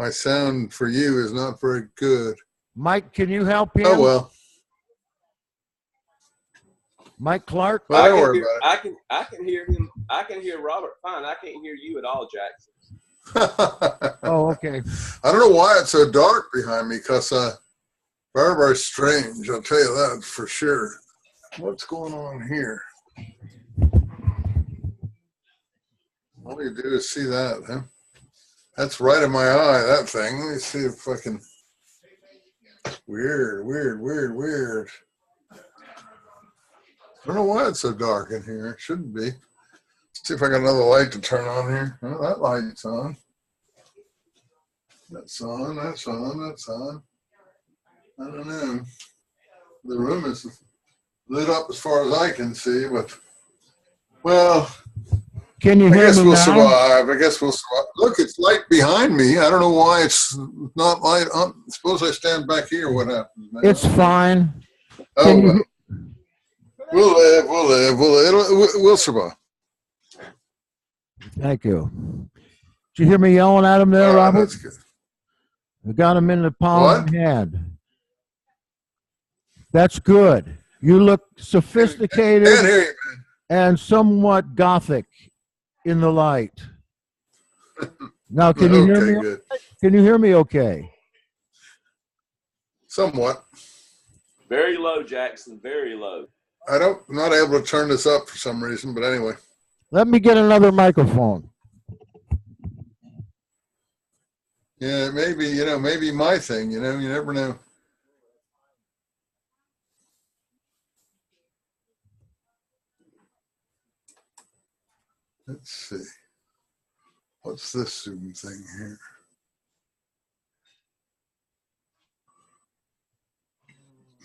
My sound for you is not very good. Mike, can you help him? Oh, well. Mike Clark? Well, don't worry about it. I can hear him. I can hear Robert fine. I can't hear you at all, Jackson. Oh, okay. I don't know why it's so dark behind me, because very, very strange. I'll tell you that for sure. What's going on here? All you do is see that, huh? That's right in my eye, that thing. Let me see if I can. Weird. I don't know why it's so dark in here. It shouldn't be. Let's see if I got another light to turn on here. Oh, that light's on. That's on. I don't know. The room is lit up as far as I can see, but, well, can you hear me now? Survive. I guess we'll survive. Look, it's light behind me. I don't know why it's not light on. Suppose I stand back here. What happens? Man? It's fine. Oh, well. We'll survive. Thank you. Did you hear me yelling at him there, Robert? That's good. I got him in the palm of my hand. That's good. You look sophisticated and somewhat gothic in the light. Now, can you hear me? Good. Can you hear me okay? Somewhat. Very low, Jackson. Very low. I'm not able to turn this up for some reason, but anyway. Let me get another microphone. Yeah, maybe my thing, you never know. Let's see. What's this Zoom thing here?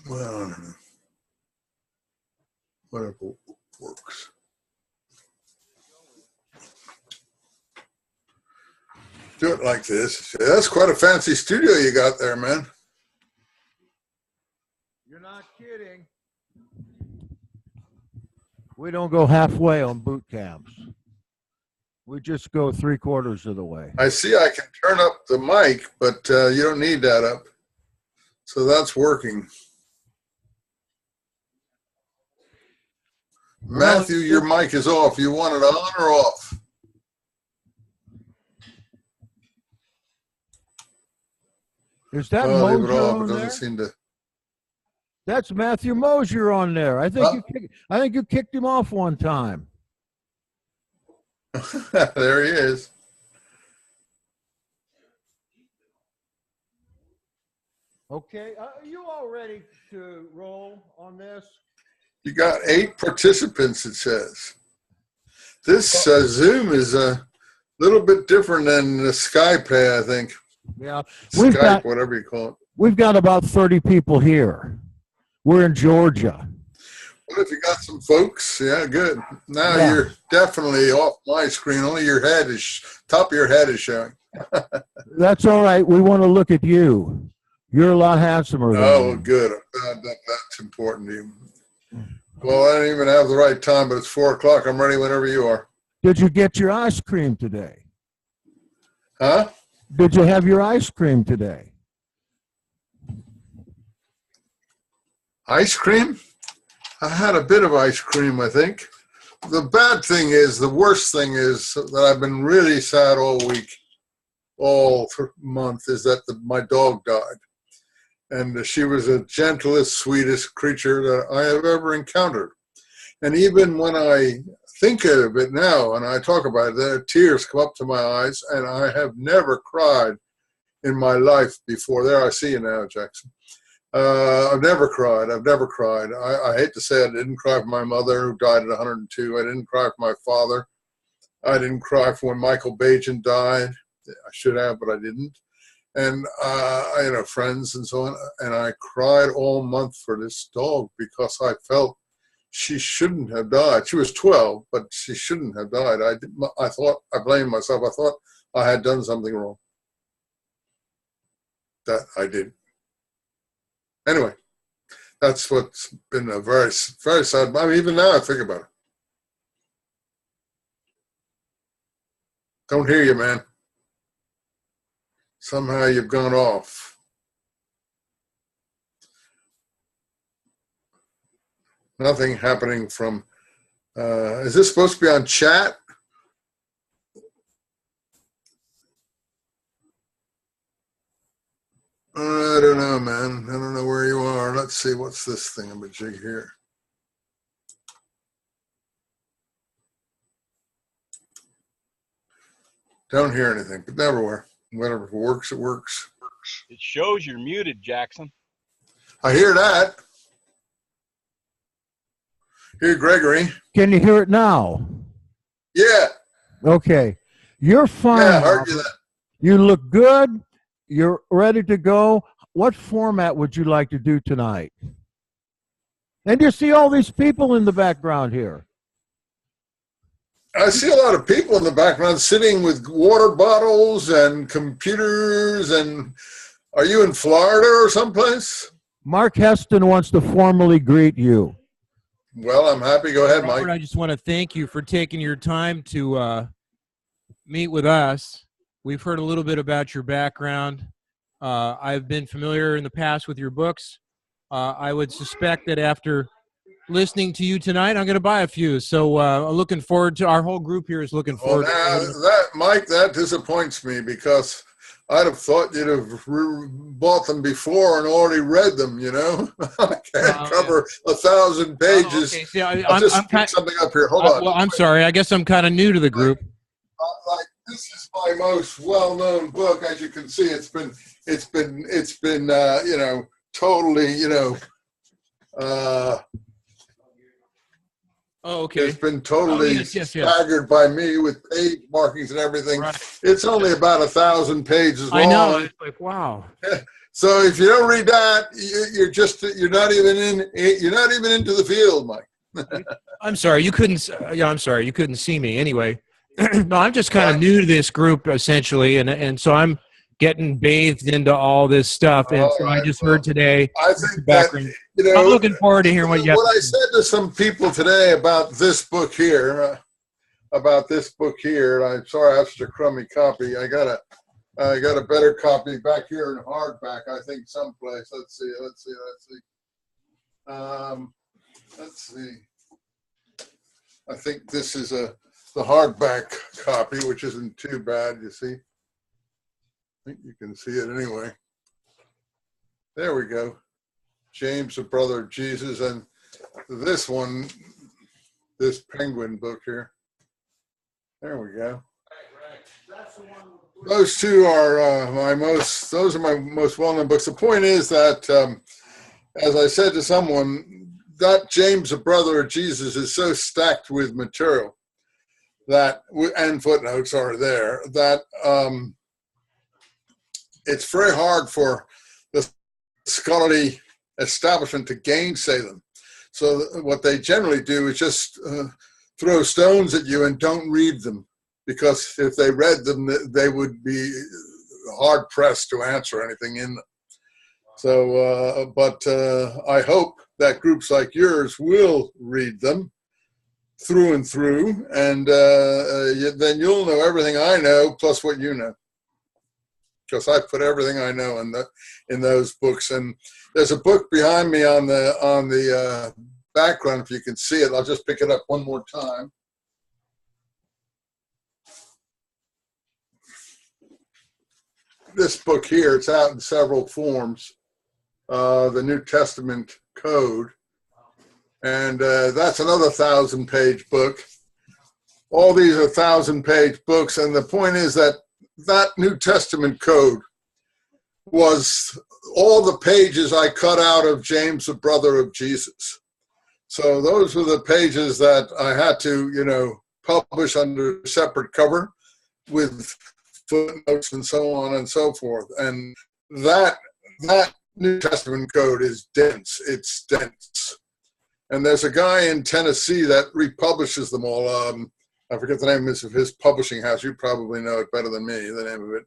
Well, I don't know. Whatever works. Do it like this. That's quite a fancy studio you got there, man. You're not kidding. We don't go halfway on boot camps. We just go 3/4 of the way. I see I can turn up the mic, but you don't need that up. So that's working. Matthew, your mic is off. You want it on or off? Is that Mosier on it doesn't there? Seem to. That's Matthew Mosier on there. I think you kicked him off one time. There he is. Okay, are you all ready to roll on this? You got 8 participants, it says. This Zoom is a little bit different than the Skype, I think. Yeah, Skype, whatever you call it. We've got about 30 people here. We're in Georgia. Well, if you got some folks, yeah, good. Now you're definitely off my screen. Only your head top of your head is showing. That's all right. We want to look at you. You're a lot handsomer than me. Good. That's important to you. Well, I didn't even have the right time, but it's 4 o'clock. I'm ready whenever you are. Did you get your ice cream today? Huh? Did you have your ice cream today? Ice cream? I had a bit of ice cream, I think. The worst thing is that I've been really sad all week, all month, is that my dog died. And she was the gentlest, sweetest creature that I have ever encountered. And even when I think of it now and I talk about it, the tears come up to my eyes, and I have never cried in my life before. There, I see you now, Jackson. I've never cried. I hate to say I didn't cry for my mother, who died at 102. I didn't cry for my father. I didn't cry for when Michael Bajan died. I should have, but I didn't. And friends and so on. And I cried all month for this dog because I felt she shouldn't have died. She was 12, but she shouldn't have died. I blamed myself. I thought I had done something wrong. That I did. Anyway, that's what's been a very, very sad. I mean, even now I think about it. Don't hear you, man. Somehow you've gone off. Nothing happening from, is this supposed to be on chat? I don't know, man. I don't know where you are. Let's see. What's this thingamajig here? Don't hear anything, but never. Whatever works, it works. It shows you're muted, Jackson. I hear that. Hear Gregory. Can you hear it now? Yeah. Okay. You're fine. Yeah, I heard you that. You look good. You're ready to go. What format would you like to do tonight? And you see all these people in the background here. I see a lot of people in the background sitting with water bottles and computers. And are you in Florida or someplace? Mark Heston wants to formally greet you. Well, I'm happy. Go ahead, Robert, Mike. I just want to thank you for taking your time to meet with us. We've heard a little bit about your background. I've been familiar in the past with your books. I would suspect that after listening to you tonight, I'm going to buy a few. So looking forward to, our whole group here is looking forward to Mike, that disappoints me because I'd have thought you'd have bought them before and already read them, you know? I can't cover 1,000 pages. Okay. See, I'll just put something up here. Hold on. Well, I'm sorry. I guess I'm kind of new to the group. This is my most well-known book. As you can see, it's been you know, totally, you know, okay. It's been totally yes. staggered by me with page markings and everything. Right. It's only about 1,000 pages long. I know. It's like, wow. So if you don't read that, you're not even into the field, Mike. I'm sorry. You couldn't. Yeah, I'm sorry. You couldn't see me anyway. No, I'm just kind of new to this group essentially, and so I'm getting bathed into all this stuff. And so I just heard today. I think that, you know, I'm looking forward to hearing what you have. What I said to some people today about this book here, I'm sorry I have such a crummy copy. I got a better copy back here in hardback, I think, someplace. Let's see. I think this is the hardback copy, which isn't too bad, you see. I think you can see it anyway. There we go. James, the brother of Jesus, and this one, this penguin book here. There we go. Those two are my most well-known books. The point is that, as I said to someone, that James, the brother of Jesus, is so stacked with material that, and footnotes are there, that it's very hard for the scholarly establishment to gainsay them. So what they generally do is just throw stones at you and don't read them, because if they read them, they would be hard pressed to answer anything in them. So, but I hope that groups like yours will read them through and through, and then you'll know everything I know plus what you know, because I put everything I know in those books. And there's a book behind me on the background. If you can see it, I'll just pick it up one more time. This book here, it's out in several forms. The New Testament Code, and that's another 1,000-page book. All these are 1,000-page books, and the point is that New Testament Code was all the pages I cut out of James, the brother of Jesus. So those were the pages that I had to, you know, publish under a separate cover with footnotes and so on and so forth. And that New Testament Code is dense. It's dense. And there's a guy in Tennessee that republishes them all. I forget the name of his publishing house. You probably know it better than me, the name of it.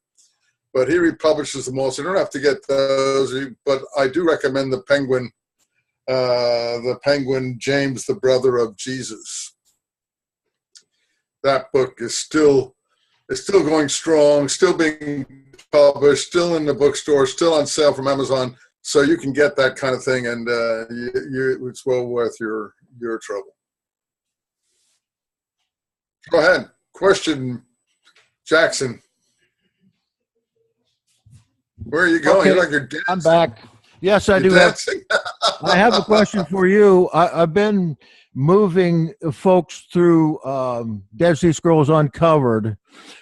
But he republishes them all, so you don't have to get those. But I do recommend the Penguin James, the brother of Jesus. That book is still It's still going strong, still being published, still in the bookstore, still on sale from Amazon. So you can get that kind of thing, and it's well worth your trouble. Go ahead. Question, Jackson. Where are you going? Okay, You're like you're dancing. I'm back. Yes, I You're do. dancing? I have a question for you. I've been moving folks through Dead Sea Scrolls Uncovered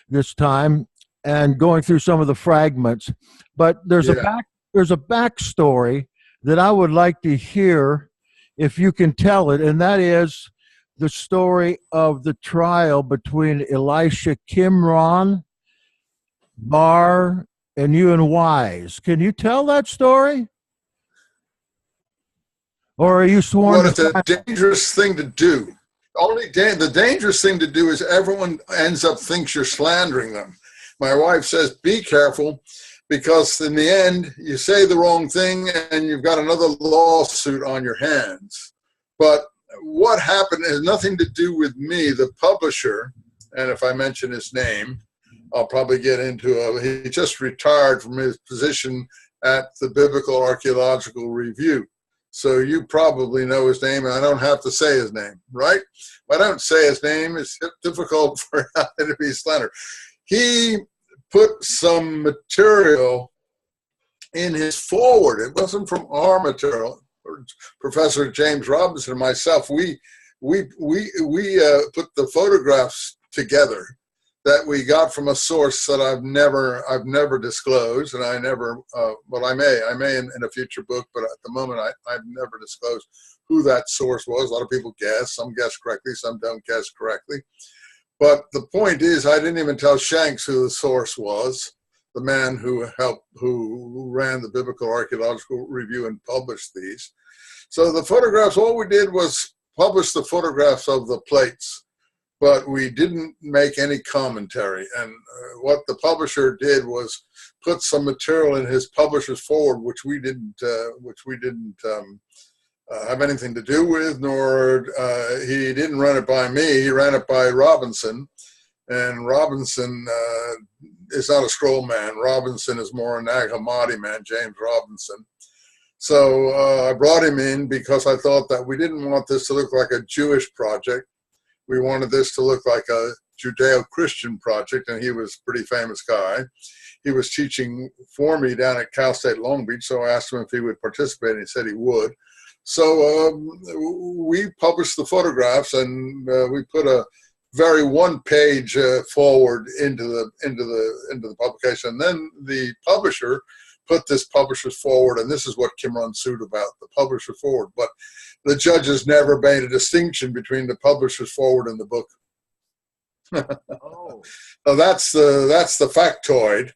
this time and going through some of the fragments, but there's a backstory that I would like to hear if you can tell it, and that is the story of the trial between Elisha Qimron, Bar, and you and Wise. Can you tell that story? Or are you sworn? Well, it's a dangerous thing to do. The dangerous thing to do is everyone ends up thinks you're slandering them. My wife says, be careful, because in the end, you say the wrong thing and you've got another lawsuit on your hands. But what happened has nothing to do with me. The publisher, and if I mention his name, I'll probably get into he just retired from his position at the Biblical Archaeological Review. So you probably know his name, and I don't have to say his name, right? If I don't say his name, it's difficult for him to be slandered. He put some material in his forward. It wasn't from our material. Professor James Robinson and myself, we put the photographs together that we got from a source that I've never disclosed, and I never, well, I may in a future book, but at the moment I've never disclosed who that source was. A lot of people guess, some guess correctly, some don't guess correctly. But the point is, I didn't even tell Shanks who the source was, the man who ran the Biblical Archaeological Review and published these. So the photographs, all we did was publish the photographs of the plates, but we didn't make any commentary. And what the publisher did was put some material in his publisher's forward, which we didn't have anything to do with, nor he didn't run it by me. He ran it by Robinson, and Robinson is not a scroll man. Robinson is more a Nag Hammadi man, James Robinson. So I brought him in because I thought that we didn't want this to look like a Jewish project. We wanted this to look like a Judeo-Christian project, and he was a pretty famous guy. He was teaching for me down at Cal State Long Beach, so I asked him if he would participate, and he said he would. So we published the photographs, and we put a very one-page forward into the publication. And then the publisher put this publisher's forward, and this is what Qimron sued about, the publisher forward. But the judges never made a distinction between the publisher's forward and the book. Oh. So that's the factoid.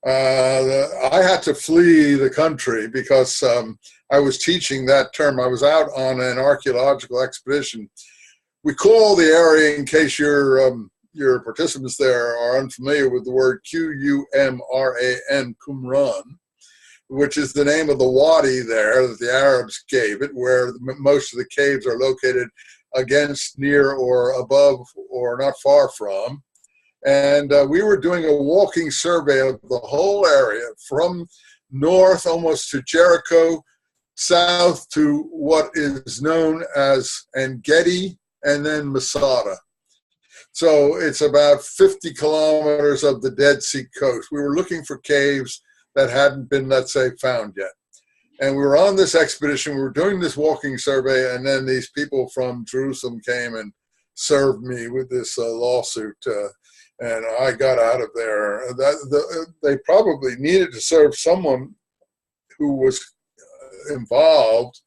I had to flee the country because I was teaching that term. I was out on an archaeological expedition. We call the area, in case your participants there are unfamiliar with the word Qumran, Qumran, which is the name of the wadi there that the Arabs gave it, where most of the caves are located against, near, or above, or not far from. And we were doing a walking survey of the whole area from north almost to Jericho, south to what is known as En-Gedi, and then Masada. So it's about 50 kilometers of the Dead Sea coast. We were looking for caves that hadn't been, let's say, found yet. And we were on this expedition, we were doing this walking survey, and then these people from Jerusalem came and served me with this lawsuit, and I got out of there. They probably needed to serve someone who was involved,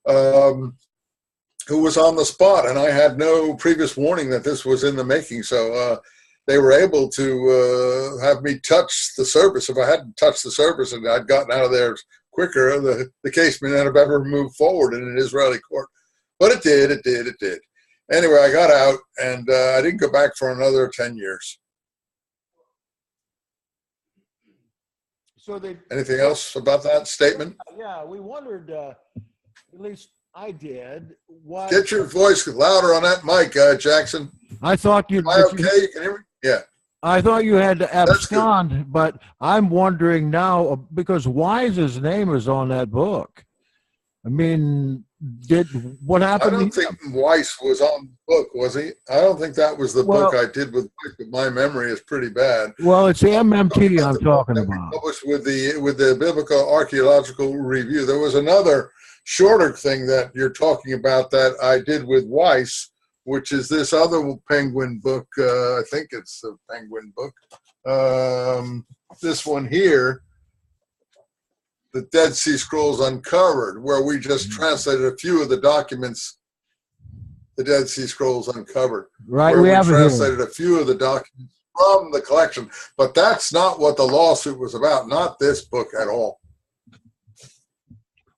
who was on the spot, and I had no previous warning that this was in the making, so they were able to have me touch the surface. If I hadn't touched the surface and I'd gotten out of there quicker, the case may not have ever moved forward in an Israeli court. But it did. Anyway, I got out, and I didn't go back for another 10 years. So anything else about that statement? Yeah, we wondered, at least I did, why... Get your voice louder on that mic, Jackson. I thought you'd... Am I okay? You can hear me? Yeah. I thought you had to abscond, but I'm wondering now, because Wise's name is on that book. I mean, what happened? I don't think Weiss was on the book, was he? I don't think that was the book I did with Weiss, but my memory is pretty bad. Well, it's the MMT I'm talking about. Published with the Biblical Archaeological Review. There was another shorter thing that you're talking about that I did with Weiss, which is this other Penguin book. I think it's a Penguin book. This one here, The Dead Sea Scrolls Uncovered, where we just translated a few of the documents, the Dead Sea Scrolls Uncovered. Right, we have translated a few of the documents from the collection, but that's not what the lawsuit was about, not this book at all.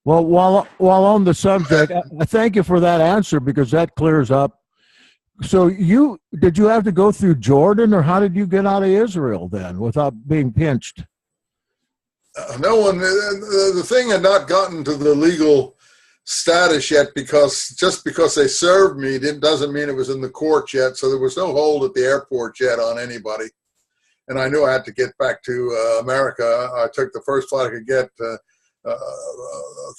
Well, while on the subject, I thank you for that answer, because that clears up. So did you have to go through Jordan, or how did you get out of Israel then without being pinched? No one, the thing had not gotten to the legal status yet, because just because they served me doesn't mean it was in the court yet. So there was no hold at the airport yet on anybody. And I knew I had to get back to America. I took the first flight I could get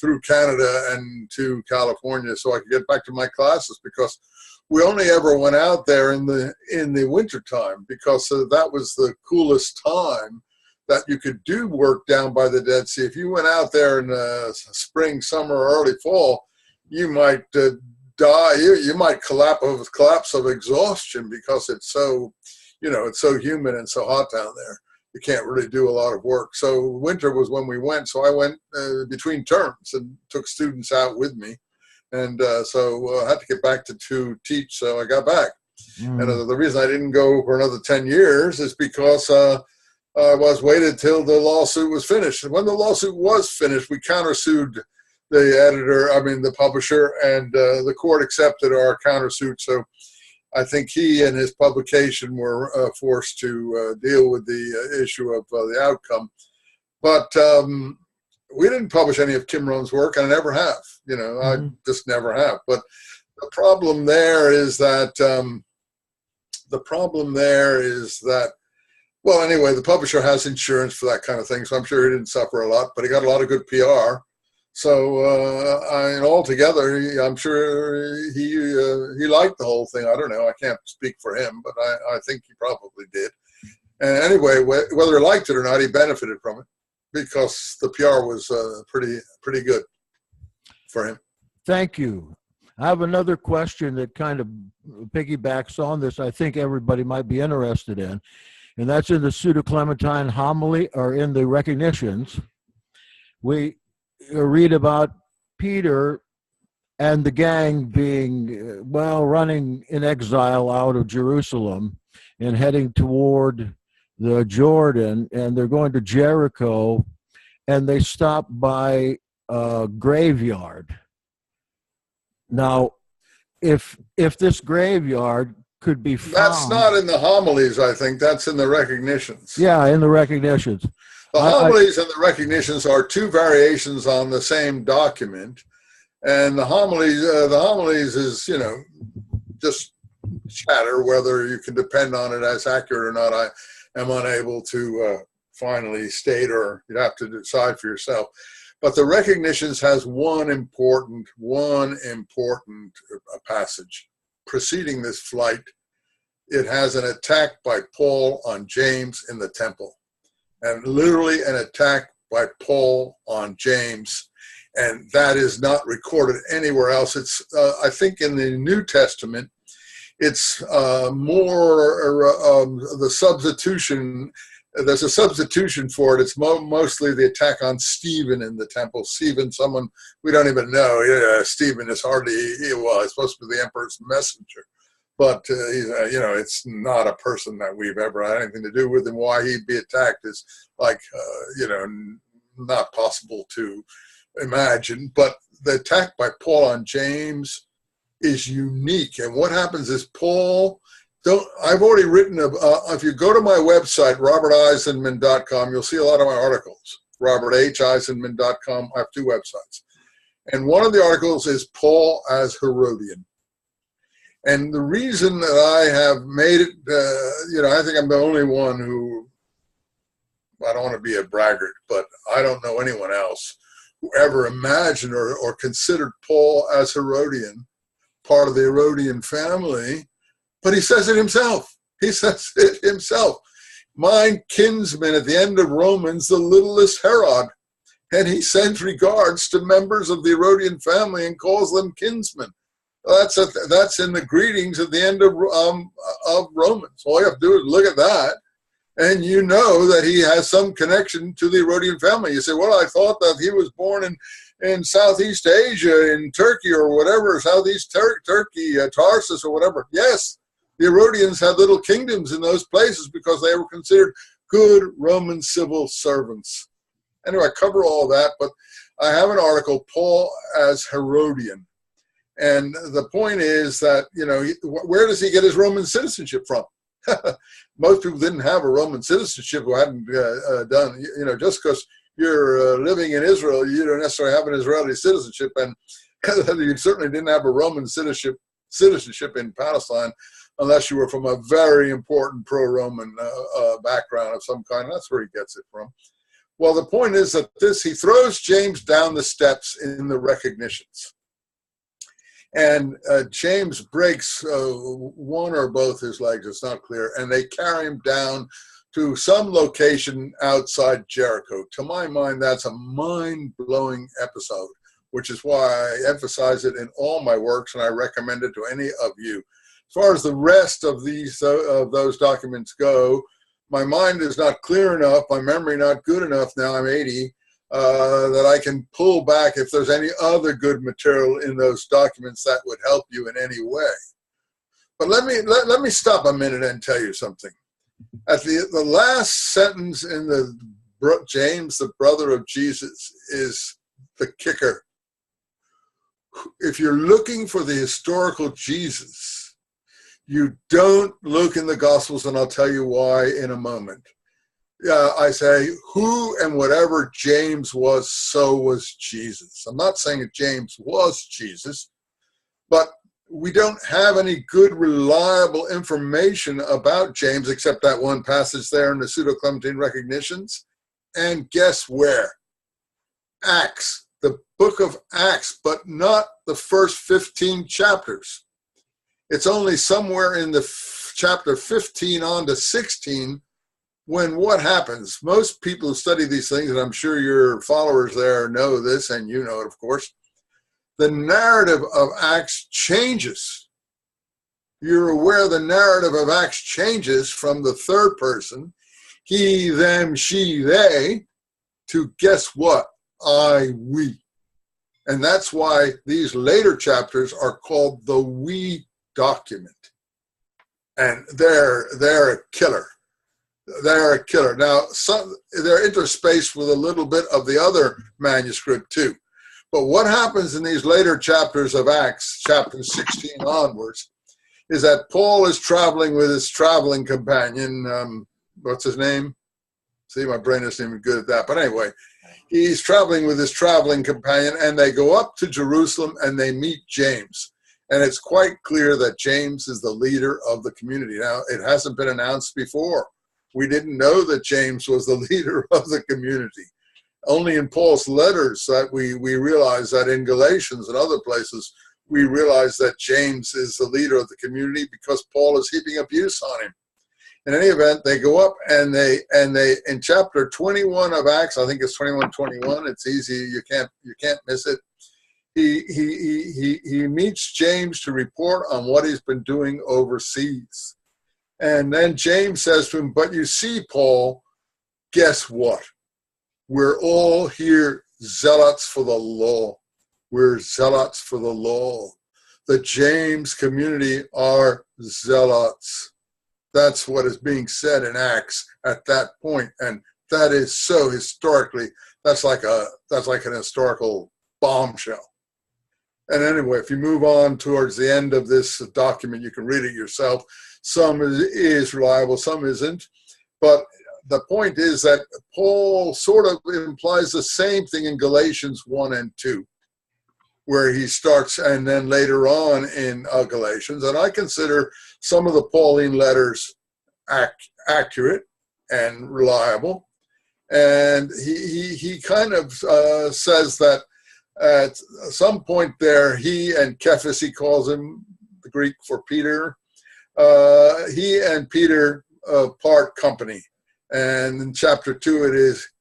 through Canada and to California so I could get back to my classes, because we only ever went out there in the winter time, because that was the coolest time that you could do work down by the Dead Sea. If you went out there in spring, summer, or early fall, you might die. You might collapse of exhaustion, because it's so, it's so humid and so hot down there. You can't really do a lot of work. So winter was when we went. So I went between terms and took students out with me. And so I had to get back to teach, so I got back. And the reason I didn't go for another 10 years is because I was waited till the lawsuit was finished. And when the lawsuit was finished, we countersued the publisher, and the court accepted our countersuit. So I think he and his publication were forced to deal with the issue of the outcome. But we didn't publish any of Kim Rohn's work, and I never have. I just never have. But the problem there is that well, anyway, the publisher has insurance for that kind of thing, so I'm sure he didn't suffer a lot, but he got a lot of good PR. So, altogether, I'm sure he liked the whole thing. I don't know. I can't speak for him, but I think he probably did. And anyway, whether he liked it or not, he benefited from it, because the PR was pretty good for him. Thank you. I have another question that kind of piggybacks on this. I think everybody might be interested in. And that's in the Pseudo-Clementine homily, or in the recognitions. We read about Peter and the gang being, running in exile out of Jerusalem and heading toward the Jordan, and they're going to Jericho, and they stop by a graveyard. Now, if this graveyard could be found. That's not in the homilies, I think. That's in the recognitions. Yeah, in the recognitions. The homilies and the recognitions are two variations on the same document. And the homilies is, just chatter. Whether you can depend on it as accurate or not, I am unable to finally state, or you'd have to decide for yourself. But the recognitions has one important passage preceding this flight. It has an attack by Paul on James in the temple, and literally an attack by Paul on James, and that is not recorded anywhere else. It's I think in the New Testament, it's more the substitution. There's a substitution for it. It's mostly the attack on Stephen in the temple. Stephen, someone we don't even know. Stephen is he's supposed to be the emperor's messenger, but it's not a person that we've ever had anything to do with, and why he'd be attacked is not possible to imagine. But the attack by Paul on James is unique, and what happens is Paul. I've already written, if you go to my website, roberteisenman.com, you'll see a lot of my articles. robertheisenman.com, I have two websites. And one of the articles is Paul as Herodian. And the reason that I have made it, I think I'm the only one who, I don't want to be a braggart, but I don't know anyone else who ever imagined or considered Paul as Herodian, part of the Herodian family, but he says it himself. He says it himself. My kinsman at the end of Romans, the littlest Herod. And he sends regards to members of the Herodian family and calls them kinsmen. That's in the greetings at the end of Romans. All you have to do is look at that, and you know that he has some connection to the Herodian family. You say, well, I thought that he was born in Southeast Asia, in Turkey or whatever, Southeast Turkey, Tarsus or whatever. Yes, the Herodians had little kingdoms in those places because they were considered good Roman civil servants. Anyway, I cover all that, but I have an article, Paul as Herodian. And the point is that, where does he get his Roman citizenship from? Most people didn't have a Roman citizenship who hadn't done, just because you're living in Israel, you don't necessarily have an Israeli citizenship. And you certainly didn't have a Roman citizenship in Palestine unless you were from a very important pro-Roman background of some kind. That's where he gets it from. Well, the point is that he throws James down the steps in the recognitions. And James breaks one or both his legs, it's not clear, and they carry him down to some location outside Jericho. To my mind, that's a mind-blowing episode, which is why I emphasize it in all my works, and I recommend it to any of you. As far as the rest of those documents go, my mind is not clear enough, my memory not good enough, now I'm 80, that I can pull back if there's any other good material in those documents that would help you in any way. But let me stop a minute and tell you something. At the last sentence in the James, the brother of Jesus, is the kicker. If you're looking for the historical Jesus, you don't look in the Gospels, and I'll tell you why in a moment. I say, who and whatever James was, so was Jesus. I'm not saying that James was Jesus, but we don't have any good, reliable information about James except that one passage there in the Pseudo-Clementine recognitions. And guess where? Acts, the book of Acts, but not the first 15 chapters. It's only somewhere in the chapter 15 on to 16 when what happens? Most people who study these things, and I'm sure your followers there know this, and you know it, of course, the narrative of Acts changes. You're aware the narrative of Acts changes from the third person, he, them, she, they, to guess what? I, we. And that's why these later chapters are called the we document. And they're a killer. They're a killer. Now, they're interspaced with a little bit of the other manuscript too. But what happens in these later chapters of Acts, chapter 16 onwards, is that Paul is traveling with his traveling companion. What's his name? See, my brain isn't even good at that. But anyway, he's traveling with his traveling companion, and they go up to Jerusalem and they meet James. And it's quite clear that James is the leader of the community. Now, it hasn't been announced before. We didn't know that James was the leader of the community. Only in Paul's letters that we realize that, in Galatians and other places, we realize that James is the leader of the community because Paul is heaping abuse on him. In any event, they go up and they in chapter 21 of Acts, I think it's 21:21. It's easy, you can't miss it. He meets James to report on what he's been doing overseas. And then James says to him, but you see, Paul, guess what? We're all here zealots for the law. We're zealots for the law. The James community are zealots. That's what is being said in Acts at that point. And that is so historically, that's like an historical bombshell. And anyway, if you move on towards the end of this document, you can read it yourself. Some is reliable, some isn't. But the point is that Paul sort of implies the same thing in Galatians 1 and 2. where he starts, and then later on in Galatians. And I consider some of the Pauline letters accurate and reliable. And he kind of says that at some point there, he and Cephas, he calls him the Greek for Peter, he and Peter part company. And in chapter 2,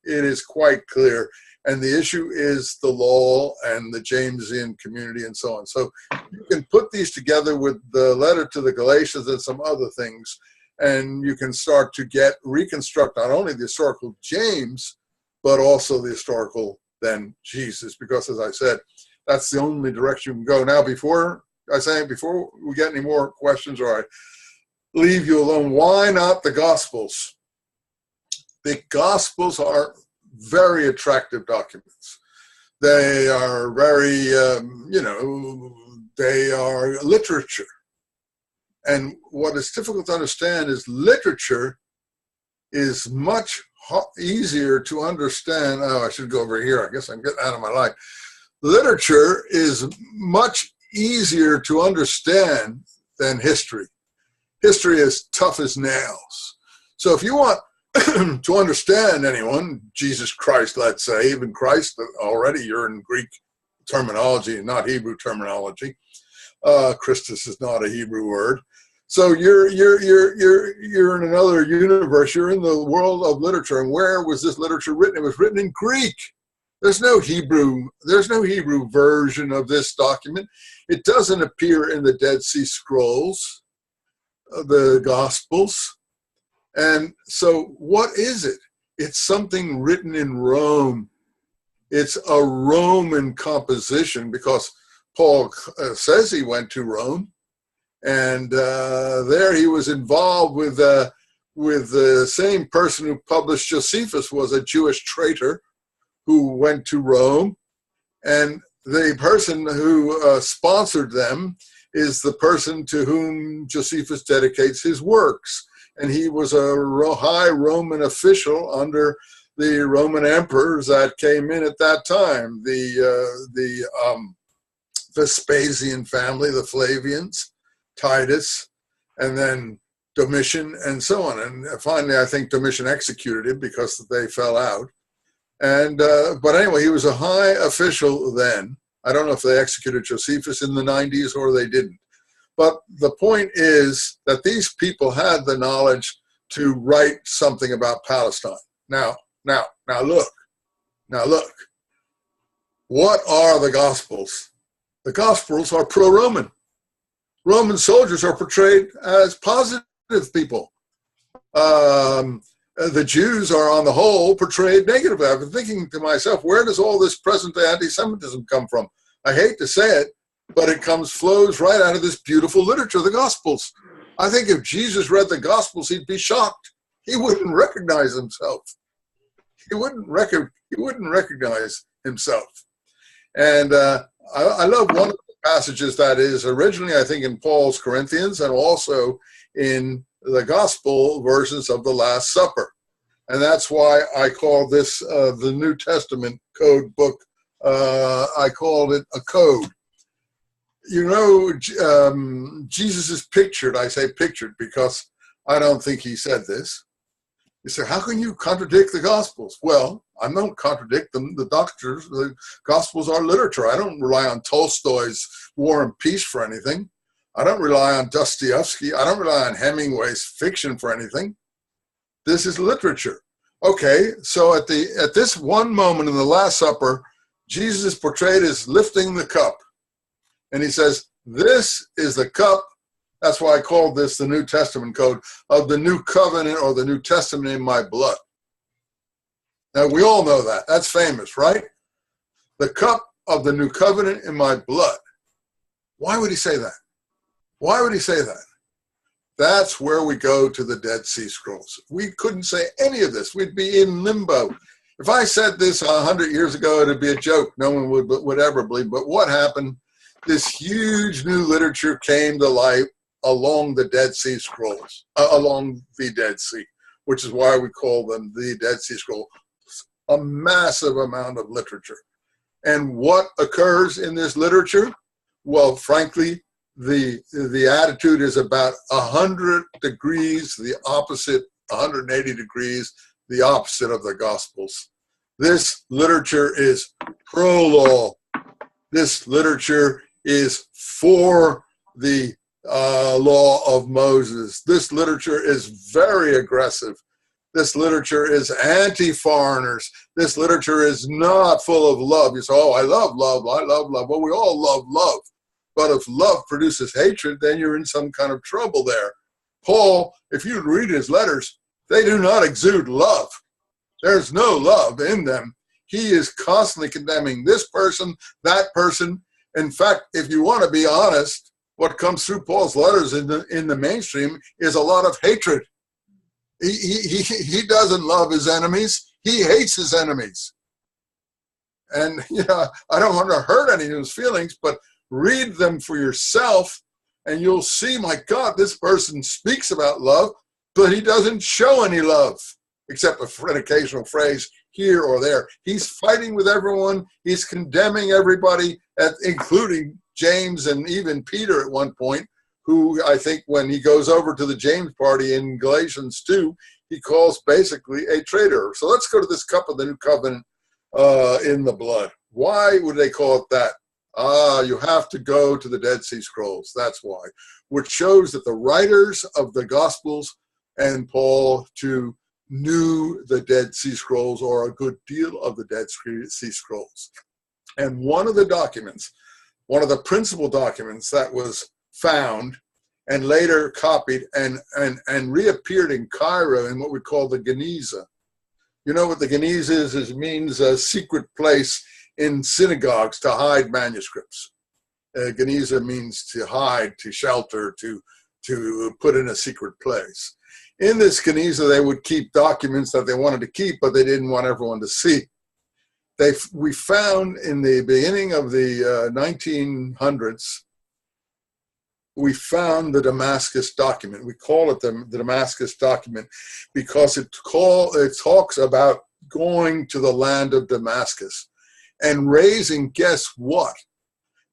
it is quite clear. And the issue is the law and the Jamesian community and so on. So you can put these together with the letter to the Galatians and some other things, and you can start to reconstruct not only the historical James, but also the historical then Jesus, because as I said, that's the only direction you can go. Now, before we get any more questions or I leave you alone, why not the Gospels? The Gospels are very attractive documents. They are very, they are literature. And what is difficult to understand is literature is much easier to understand. Oh, I should go over here. I guess I'm getting out of my line. Literature is much easier to understand than history. History is tough as nails. So if you want to understand anyone, Jesus Christ, let's say, even Christ, already you're in Greek terminology, not Hebrew terminology. Christus is not a Hebrew word. So you're in another universe. You're in the world of literature. And where was this literature written? It was written in Greek. There's no Hebrew version of this document. It doesn't appear in the Dead Sea Scrolls, the Gospels. And so what is it? It's something written in Rome. It's a Roman composition because Paul says he went to Rome. And there he was involved with the same person who published Josephus, was a Jewish traitor who went to Rome. And the person who sponsored them is the person to whom Josephus dedicates his works. And he was a high Roman official under the Roman emperors that came in at that time, the Vespasian family, the Flavians, Titus, and then Domitian, and so on. And finally, I think Domitian executed him because they fell out. And but anyway, he was a high official then. I don't know if they executed Josephus in the 90s or they didn't. But the point is that these people had the knowledge to write something about Palestine. Now look. What are the Gospels? The Gospels are pro-Roman. Roman soldiers are portrayed as positive people. The Jews are, on the whole, portrayed negatively. I've been thinking to myself, where does all this present-day anti-Semitism come from? I hate to say it, but it flows right out of this beautiful literature, the Gospels. I think if Jesus read the Gospels, he'd be shocked. He wouldn't recognize himself. He wouldn't recognize himself. And I love one of the passages that is originally, I think, in Paul's Corinthians and also in the Gospel versions of the Last Supper. And that's why I call this the New Testament code book. I called it a code. You know, Jesus is pictured. I say pictured because I don't think he said this. You say, how can you contradict the Gospels? Well, I don't contradict them. The Gospels are literature. I don't rely on Tolstoy's War and Peace for anything. I don't rely on Dostoevsky. I don't rely on Hemingway's fiction for anything. This is literature. Okay, so at this one moment in the Last Supper, Jesus is portrayed as lifting the cup. And he says, this is the cup. That's why I called this the New Testament code of the New Covenant or the New Testament in my blood. Now, we all know that. That's famous, right? The cup of the New Covenant in my blood. Why would he say that? Why would he say that? That's where we go to the Dead Sea Scrolls. We couldn't say any of this. We'd be in limbo. If I said this 100 years ago, it'd be a joke. No one would ever believe. But what happened? This huge new literature came to light along the Dead Sea Scrolls, along the Dead Sea, which is why we call them the Dead Sea Scrolls. A massive amount of literature. And what occurs in this literature? Well, frankly, the attitude is about 100 degrees, the opposite, 180 degrees, the opposite of the Gospels. This literature is pro-law. This literature is for the law of Moses. This literature is very aggressive. This literature is anti-foreigners. This literature is not full of love. You say, oh, I love love, I love love. Well, we all love love. But if love produces hatred, then you're in some kind of trouble there. Paul, if you read his letters, they do not exude love. There's no love in them. He is constantly condemning this person, that person. In fact, if you want to be honest, what comes through Paul's letters in the mainstream is a lot of hatred. He doesn't love his enemies. He hates his enemies. And, I don't want to hurt anyone's feelings, but read them for yourself, and you'll see, my God, this person speaks about love, but he doesn't show any love, except an occasional phrase here or there. He's fighting with everyone. He's condemning everybody, including James and even Peter at one point, who I think when he goes over to the James party in Galatians 2, he calls basically a traitor. So let's go to this cup of the new covenant in the blood. Why would they call it that? You have to go to the Dead Sea Scrolls. That's why. Which shows that the writers of the Gospels and Paul too knew the Dead Sea Scrolls, or a good deal of the Dead Sea Scrolls. And one of the documents, one of the principal documents that was found and later copied and reappeared in Cairo in what we call the Geniza. You know what the Geniza is? It means a secret place in synagogues to hide manuscripts. Geniza means to hide, to shelter, to put in a secret place. In this Geniza, they would keep documents that they wanted to keep, but they didn't want everyone to see. We found in the beginning of the 1900s, we found the Damascus document. We call it the Damascus document because it talks about going to the land of Damascus and raising, guess what?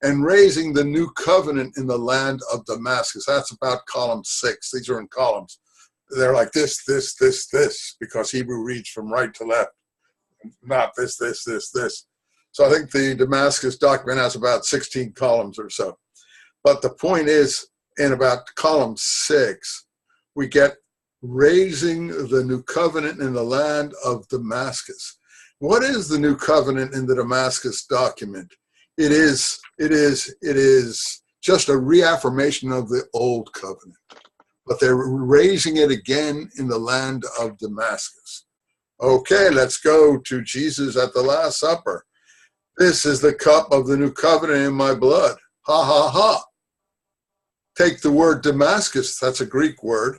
And raising the new covenant in the land of Damascus. That's about column 6. These are in columns. They're like this, because Hebrew reads from right to left, not this. So I think the Damascus document has about 16 columns or so. But the point is, in about column 6, we get raising the new covenant in the land of Damascus. What is the new covenant in the Damascus document? It is just a reaffirmation of the old covenant, but they're raising it again in the land of Damascus. Okay, let's go to Jesus at the Last Supper. This is the cup of the new covenant in my blood. Ha, ha, ha. Take the word Damascus. That's a Greek word.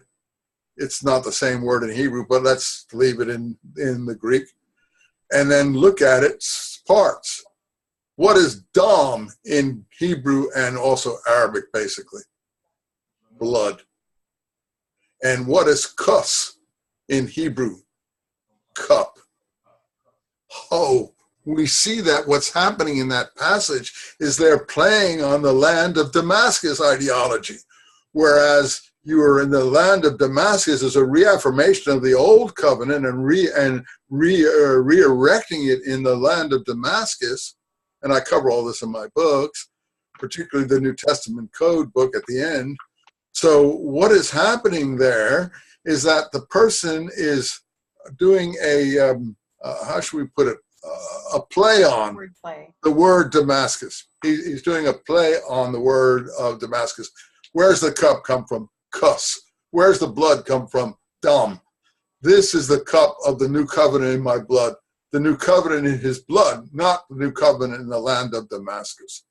It's not the same word in Hebrew, but let's leave it in the Greek. And then look at its parts. What is Dam in Hebrew and also Arabic, basically? Blood. And what is Kus in Hebrew? Cup. Oh, we see that what's happening in that passage is they're playing on the land of Damascus ideology, whereas you are in the land of Damascus as a reaffirmation of the old covenant and re-erecting it in the land of Damascus. And I cover all this in my books, particularly the New Testament Code book at the end. So what is happening there is that the person is doing a, how should we put it, a play on the word Damascus. He's doing a play on the word of Damascus. Where's the cup come from? Kus. Where's the blood come from? Dam. This is the cup of the new covenant in my blood. The new covenant in his blood, not the new covenant in the land of Damascus.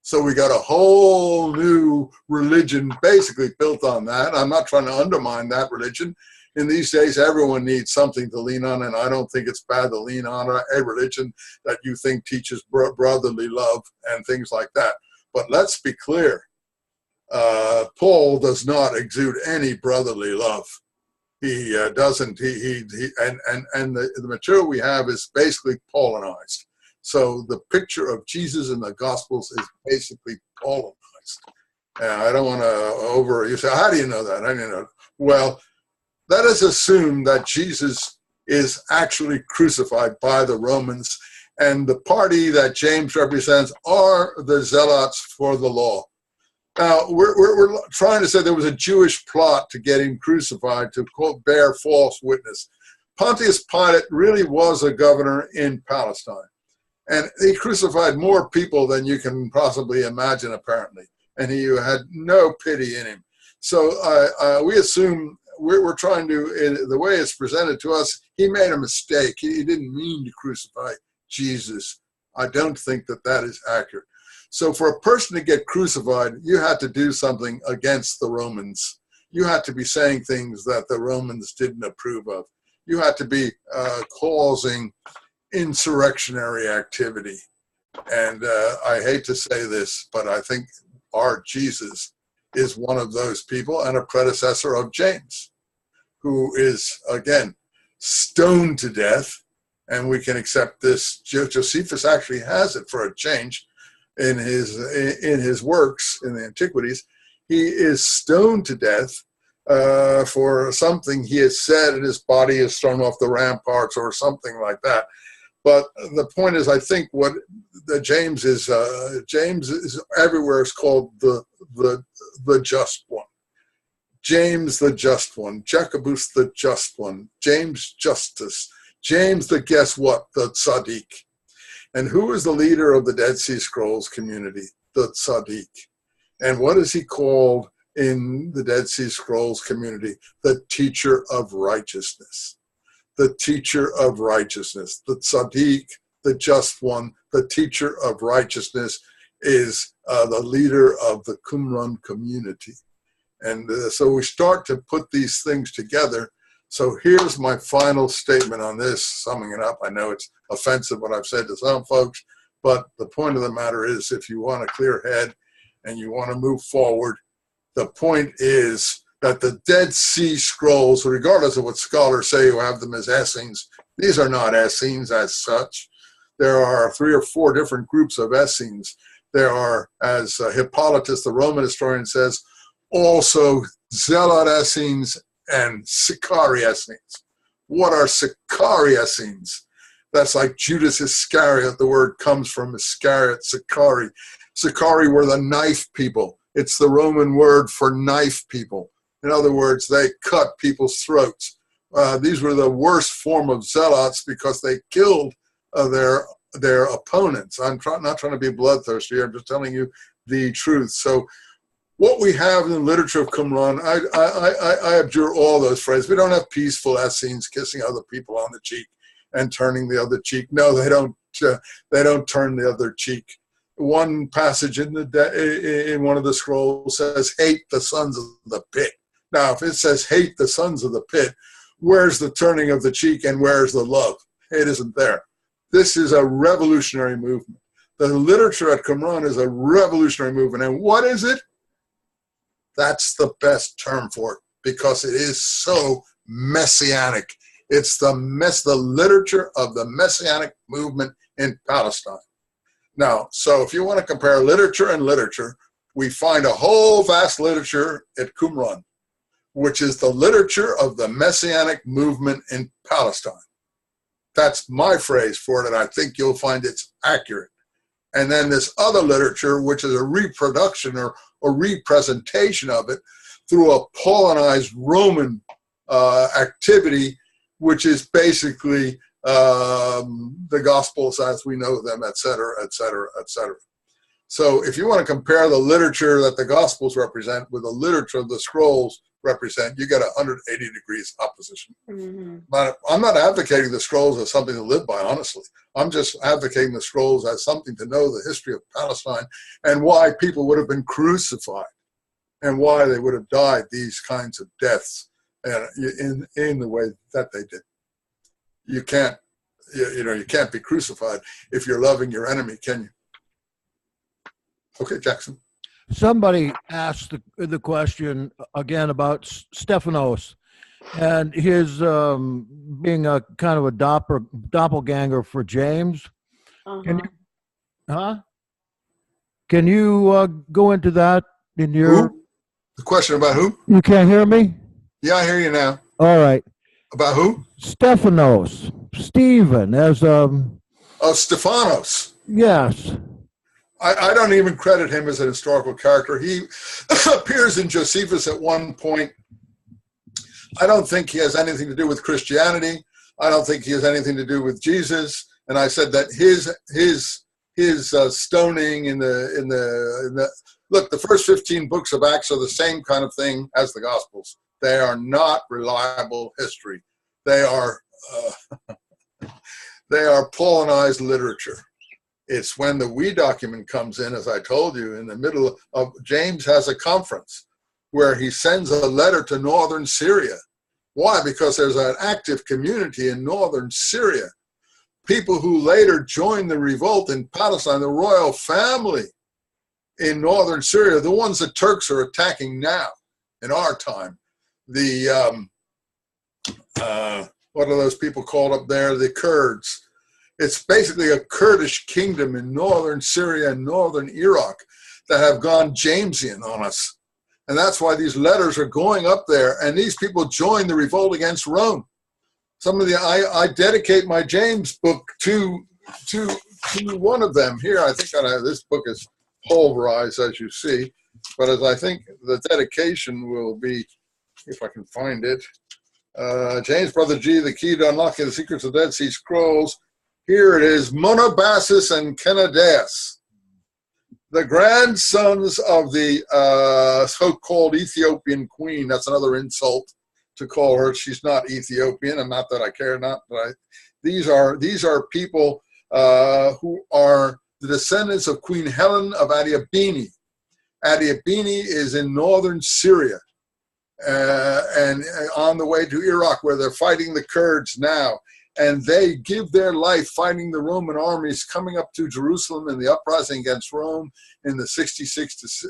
So we got a whole new religion basically built on that. I'm not trying to undermine that religion. In these days, everyone needs something to lean on, and I don't think it's bad to lean on a religion that you think teaches brotherly love and things like that. But let's be clear. Paul does not exude any brotherly love. He doesn't. And the material we have is basically Paulinized. So the picture of Jesus in the Gospels is basically Paulinized. I don't want to you say, how do you know that? How do you know? Well, let us assume that Jesus is actually crucified by the Romans, and the party that James represents are the zealots for the law. Now, we're trying to say there was a Jewish plot to get him crucified, to quote, bear false witness. Pontius Pilate really was a governor in Palestine, and he crucified more people than you can possibly imagine, apparently, and he had no pity in him. So we assume we're trying to, the way it's presented to us, he made a mistake. He didn't mean to crucify Jesus. I don't think that is accurate. So for a person to get crucified, you had to do something against the Romans. You had to be saying things that the Romans didn't approve of. You had to be causing insurrectionary activity. And I hate to say this, but I think our Jesus is one of those people and a predecessor of James, who is, again, stoned to death. And we can accept this. Josephus actually has it for a change in his works in the Antiquities. He is stoned to death for something he has said, and his body is thrown off the ramparts or something like that. But the point is, I think what the James is everywhere is called the just one. James the just one, Jacobus the just one, James Justus, James the guess what, the Tzaddik. And who is the leader of the Dead Sea Scrolls community? The Tzaddik. And what is he called in the Dead Sea Scrolls community? The teacher of righteousness. The teacher of righteousness. The Tzaddik, the just one, the teacher of righteousness, is the leader of the Qumran community. And so we start to put these things together. So here's my final statement on this, summing it up. I know it's offensive what I've said to some folks, but the point of the matter is, if you want a clear head and you want to move forward, the point is that the Dead Sea Scrolls, regardless of what scholars say who have them as Essenes, these are not Essenes as such. There are 3 or 4 different groups of Essenes. There are, as Hippolytus, the Roman historian, says, also Zealot Essenes and Sicarii Essenes. What are Sicarii Essenes? That's like Judas Iscariot. The word comes from Iscariot, Sicarii. Sicarii were the knife people. It's the Roman word for knife people. In other words, they cut people's throats. These were the worst form of zealots because they killed their opponents. I'm not trying to be bloodthirsty. I'm just telling you the truth. So what we have in the literature of Qumran, I abjure all those phrases. We don't have peaceful Essenes kissing other people on the cheek and turning the other cheek. No, they don't turn the other cheek. One passage in one of the scrolls says, hate the sons of the pit. Now, if it says hate the sons of the pit, where's the turning of the cheek and where's the love? It isn't there. This is a revolutionary movement. The literature at Qumran is a revolutionary movement. And what is it? That's the best term for it because it is so messianic. It's the literature of the messianic movement in Palestine. Now, so if you want to compare literature and literature, we find a whole vast literature at Qumran, which is the literature of the messianic movement in Palestine. That's my phrase for it, and I think you'll find it's accurate. And then this other literature, which is a reproduction or a representation of it through a Paulinized Roman activity, which is basically the Gospels as we know them, et cetera, et cetera, et cetera. So if you want to compare the literature that the Gospels represent with the literature of the scrolls represent, you get 180 degrees opposition. Mm-hmm. But I'm not advocating the scrolls as something to live by, honestly. I'm just advocating the scrolls as something to know the history of Palestine and why people would have been crucified and why they would have died these kinds of deaths in the way that they did. You can't, you can't be crucified if you're loving your enemy, can you? Okay, Jackson. Somebody asked the question again about Stephanos and his being a kind of a doppelganger for James. Can you, huh? Can you go into that in your? Who? The question about who? You can't hear me? Yeah, I hear you now. All right. About who? Stephanos. Stephen, as Oh, Stephanos. yes. I don't even credit him as an historical character. He appears in Josephus at one point. I don't think he has anything to do with Christianity. I don't think he has anything to do with Jesus. And I said that his stoning in the look, the first 15 books of Acts are the same kind of thing as the Gospels. They are not reliable history. They are Paulinized literature. It's when the we document comes in, as I told you, in the middle of James has a conference where he sends a letter to northern Syria. Why? Because there's an active community in northern Syria. People who later joined the revolt in Palestine, the royal family in northern Syria, the ones the Turks are attacking now in our time. The, what are those people called up there? The Kurds. It's basically a Kurdish kingdom in northern Syria and northern Iraq that have gone Jamesian on us. And that's why these letters are going up there. And these people joined the revolt against Rome. I dedicate my James book to one of them. Here, I think this book is pulverized, as you see. But as I think the dedication will be, if I can find it, James Brother G, the key to unlocking the secrets of Dead Sea Scrolls. Here it is, Monobasis and Kennedaeus, the grandsons of the so-called Ethiopian queen. That's another insult to call her. She's not Ethiopian, and not that I care, these are people who are the descendants of Queen Helen of Adiabene. Adiabene is in northern Syria and on the way to Iraq, where they're fighting the Kurds now. And they give their life fighting the Roman armies coming up to Jerusalem in the uprising against Rome in the 66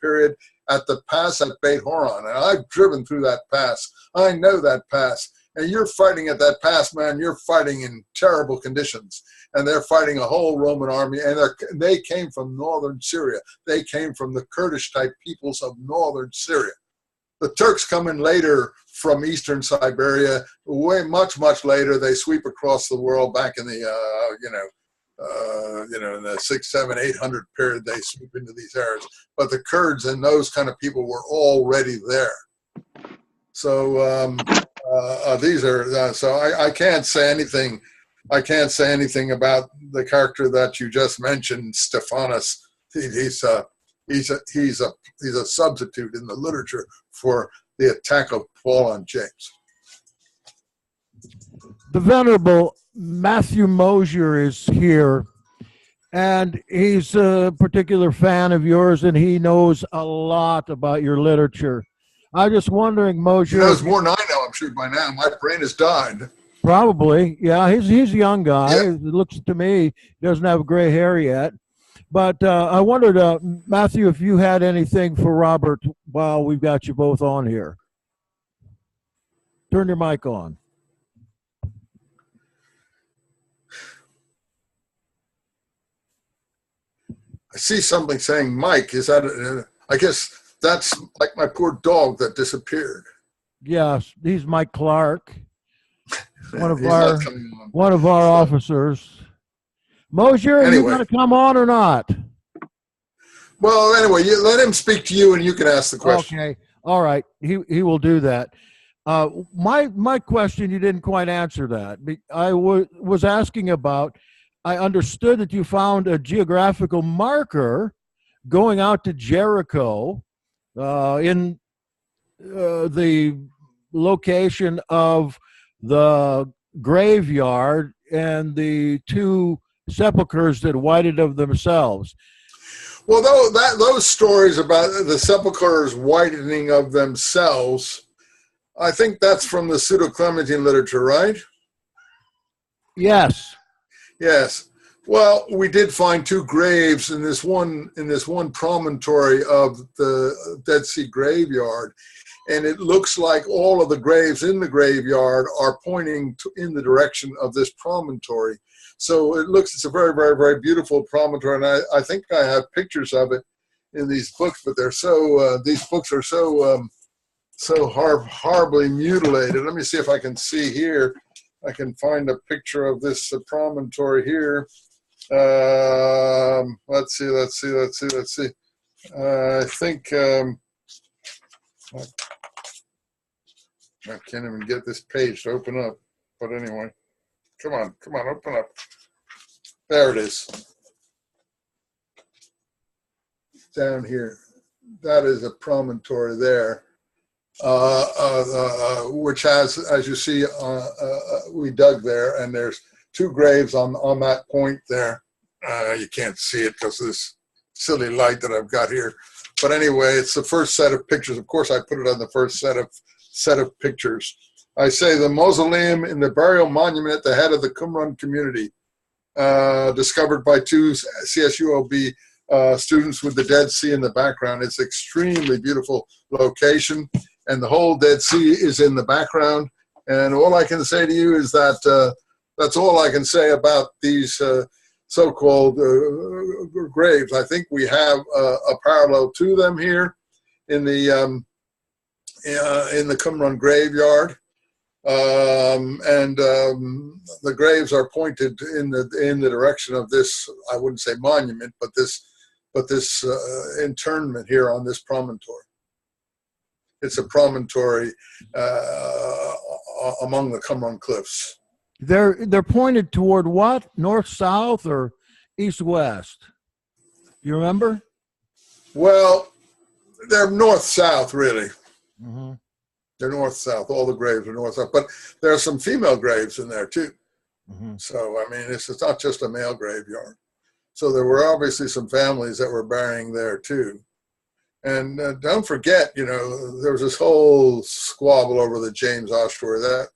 period at the pass at Beit Horon. And I've driven through that pass. I know that pass. And you're fighting at that pass, man. You're fighting in terrible conditions. And they're fighting a whole Roman army. And they came from northern Syria. They came from the Kurdish-type peoples of northern Syria. The Turks come in later from eastern Siberia, much later. They sweep across the world back in the in the 600, 700, 800 period. They sweep into these areas, but the Kurds and those kind of people were already there. So these are so I can't say anything. I can't say anything about the character that you just mentioned, Stephanos. He's a substitute in the literature for the attack of Paul on James. The Venerable Matthew Mosier is here, and he's a particular fan of yours, and he knows a lot about your literature. I'm just wondering, Mosier. He knows more than I know, I'm sure, by now. My brain has died. Probably, yeah. He's a young guy. Yeah. It looks to me he doesn't have gray hair yet. But I wondered, Matthew, if you had anything for Robert while we've got you both on here. Turn your mic on. I see something saying Mike. Is that, I guess that's like my poor dog that disappeared. Yes, he's Mike Clark, one of He's our officers. Mosier, are you going to come on or not? Well, anyway, let him speak to you, and you can ask the question. Okay, all right. He will do that. My question, you didn't quite answer that. I was asking about. I understood that you found a geographical marker going out to Jericho in the location of the graveyard and the two sepulchres that whited of themselves. Well, those stories about the sepulchres whitening of themselves, I think that's from the pseudo-Clementine literature, right? Yes. Yes. Well, we did find two graves in this one promontory of the Dead Sea graveyard, and it looks like all of the graves in the graveyard are pointing in the direction of this promontory. So it's a very, very, very beautiful promontory, and I think I have pictures of it in these books, but they're so, these books are so, so horribly mutilated. Let me see if I can see here. I can find a picture of this promontory here. Let's see. I think, I can't even get this page to open up, but anyway, come on, open up. There it is. Down here. That is a promontory there, which has, as you see, we dug there, and there's 2 graves on that point there. You can't see it because of this silly light that I've got here. But anyway, it's the first set of pictures. Of course, I put it on the first set of pictures. I say the mausoleum in the burial monument at the head of the Qumran community, discovered by 2 CSUOB students with the Dead Sea in the background. It's an extremely beautiful location, and the whole Dead Sea is in the background. And all I can say to you is that that's all I can say about these so-called graves. I think we have a parallel to them here in the Qumran graveyard, and the graves are pointed in the direction of this. I wouldn't say monument, but this internment here on this promontory. It's a promontory among the Qumran cliffs. They're pointed toward what? North, south, or east, west? You remember? Well, they're north, south, really. Mm-hmm. They're north, south. All the graves are north, south. But there are some female graves in there, too. Mm-hmm. So, I mean, it's not just a male graveyard. So there were obviously some families that were burying there, too. And don't forget, there was this whole squabble over the James ossuary. That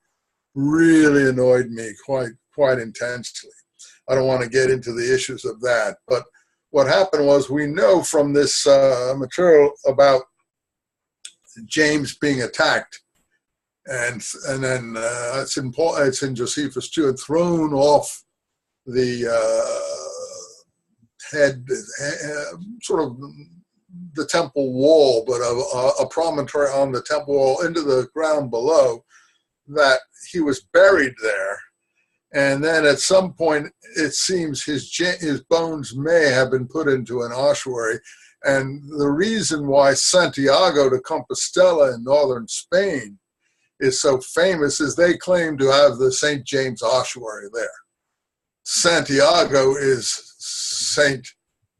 really annoyed me quite intensely. I don't want to get into the issues of that, but what happened was, we know from this material about James being attacked, and then it's in Josephus too, and thrown off the head, sort of the temple wall, but a promontory on the temple wall into the ground below, that he was buried there. And then at some point, it seems his bones may have been put into an ossuary. And the reason why Santiago de Compostela in northern Spain is so famous is they claim to have the St. James ossuary there. Santiago is St.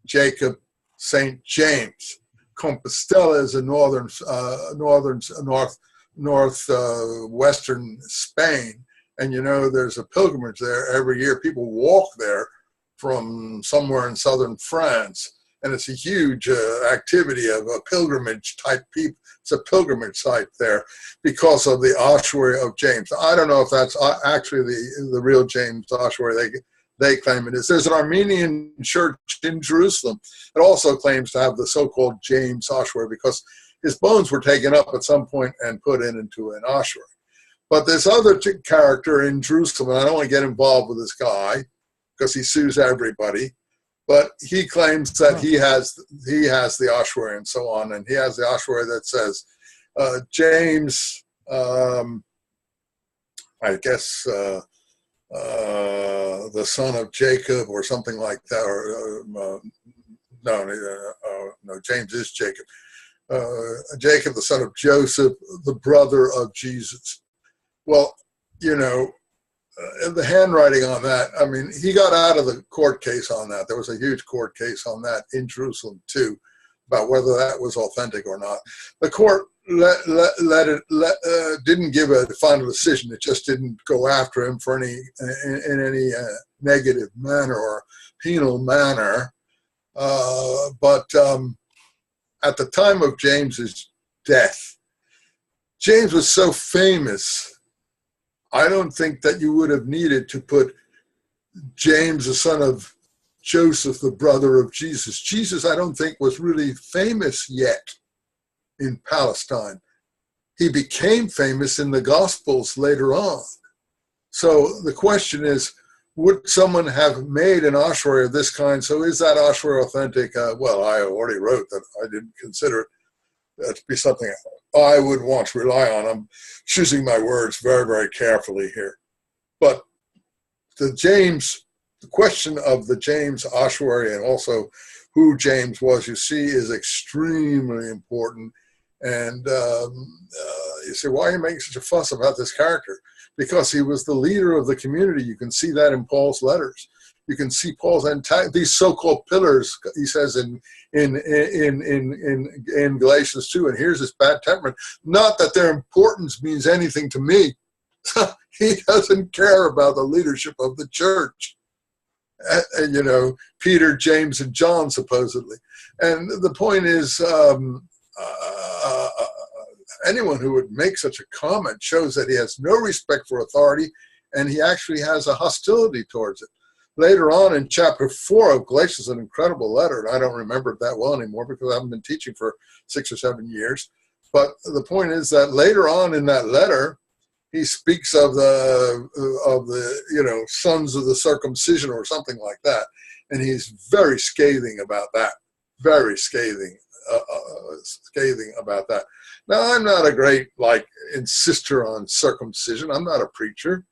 Jacob, St. James. Compostela is in northwestern Spain. And there's a pilgrimage there every year. People walk there from somewhere in southern France. And it's a huge activity of a pilgrimage type people. It's a pilgrimage site there because of the ossuary of James. I don't know if that's actually the real James ossuary they claim it is. There's an Armenian church in Jerusalem that also claims to have the so-called James ossuary because his bones were taken up at some point and put into an ossuary. But this other character in Jerusalem, and I don't want to get involved with this guy because he sues everybody, but he claims that he has the ossuary and so on, and he has the ossuary that says James, I guess the son of Jacob or something like that, or no, James is Jacob. Jacob, the son of Joseph, the brother of Jesus. Well, the handwriting on that, I mean, he got out of the court case on that. There was a huge court case on that in Jerusalem, too, about whether that was authentic or not. The court didn't give a final decision. It just didn't go after him for any negative manner or penal manner. But at the time of James's death, James was so famous, I don't think that you would have needed to put James, the son of Joseph, the brother of Jesus. Jesus, I don't think, was really famous yet in Palestine. he became famous in the Gospels later on. So the question is, would someone have made an ossuary of this kind? So is that ossuary authentic? Well, I already wrote that I didn't consider it to be something I would want to rely on. I'm choosing my words very, very carefully here. But the question of the James ossuary and also who James was, you see, is extremely important. And you say, why are you making such a fuss about this character? Because he was the leader of the community. You can see that in Paul's letters. You can see Paul's these so-called pillars. He says in Galatians 2, and here's his bad temperament. Not that their importance means anything to me. He doesn't care about the leadership of the church. And, you know, Peter, James, and John supposedly. And the point is, anyone who would make such a comment shows that he has no respect for authority, and he actually has a hostility towards it. Later on in chapter 4 of Galatians, an incredible letter, and I don't remember it that well anymore because I haven't been teaching for 6 or 7 years. But the point is that later on in that letter, he speaks of the you know, sons of the circumcision or something like that, and he's very scathing about that, very scathing about that. Now, I'm not a great insister on circumcision. I'm not a preacher.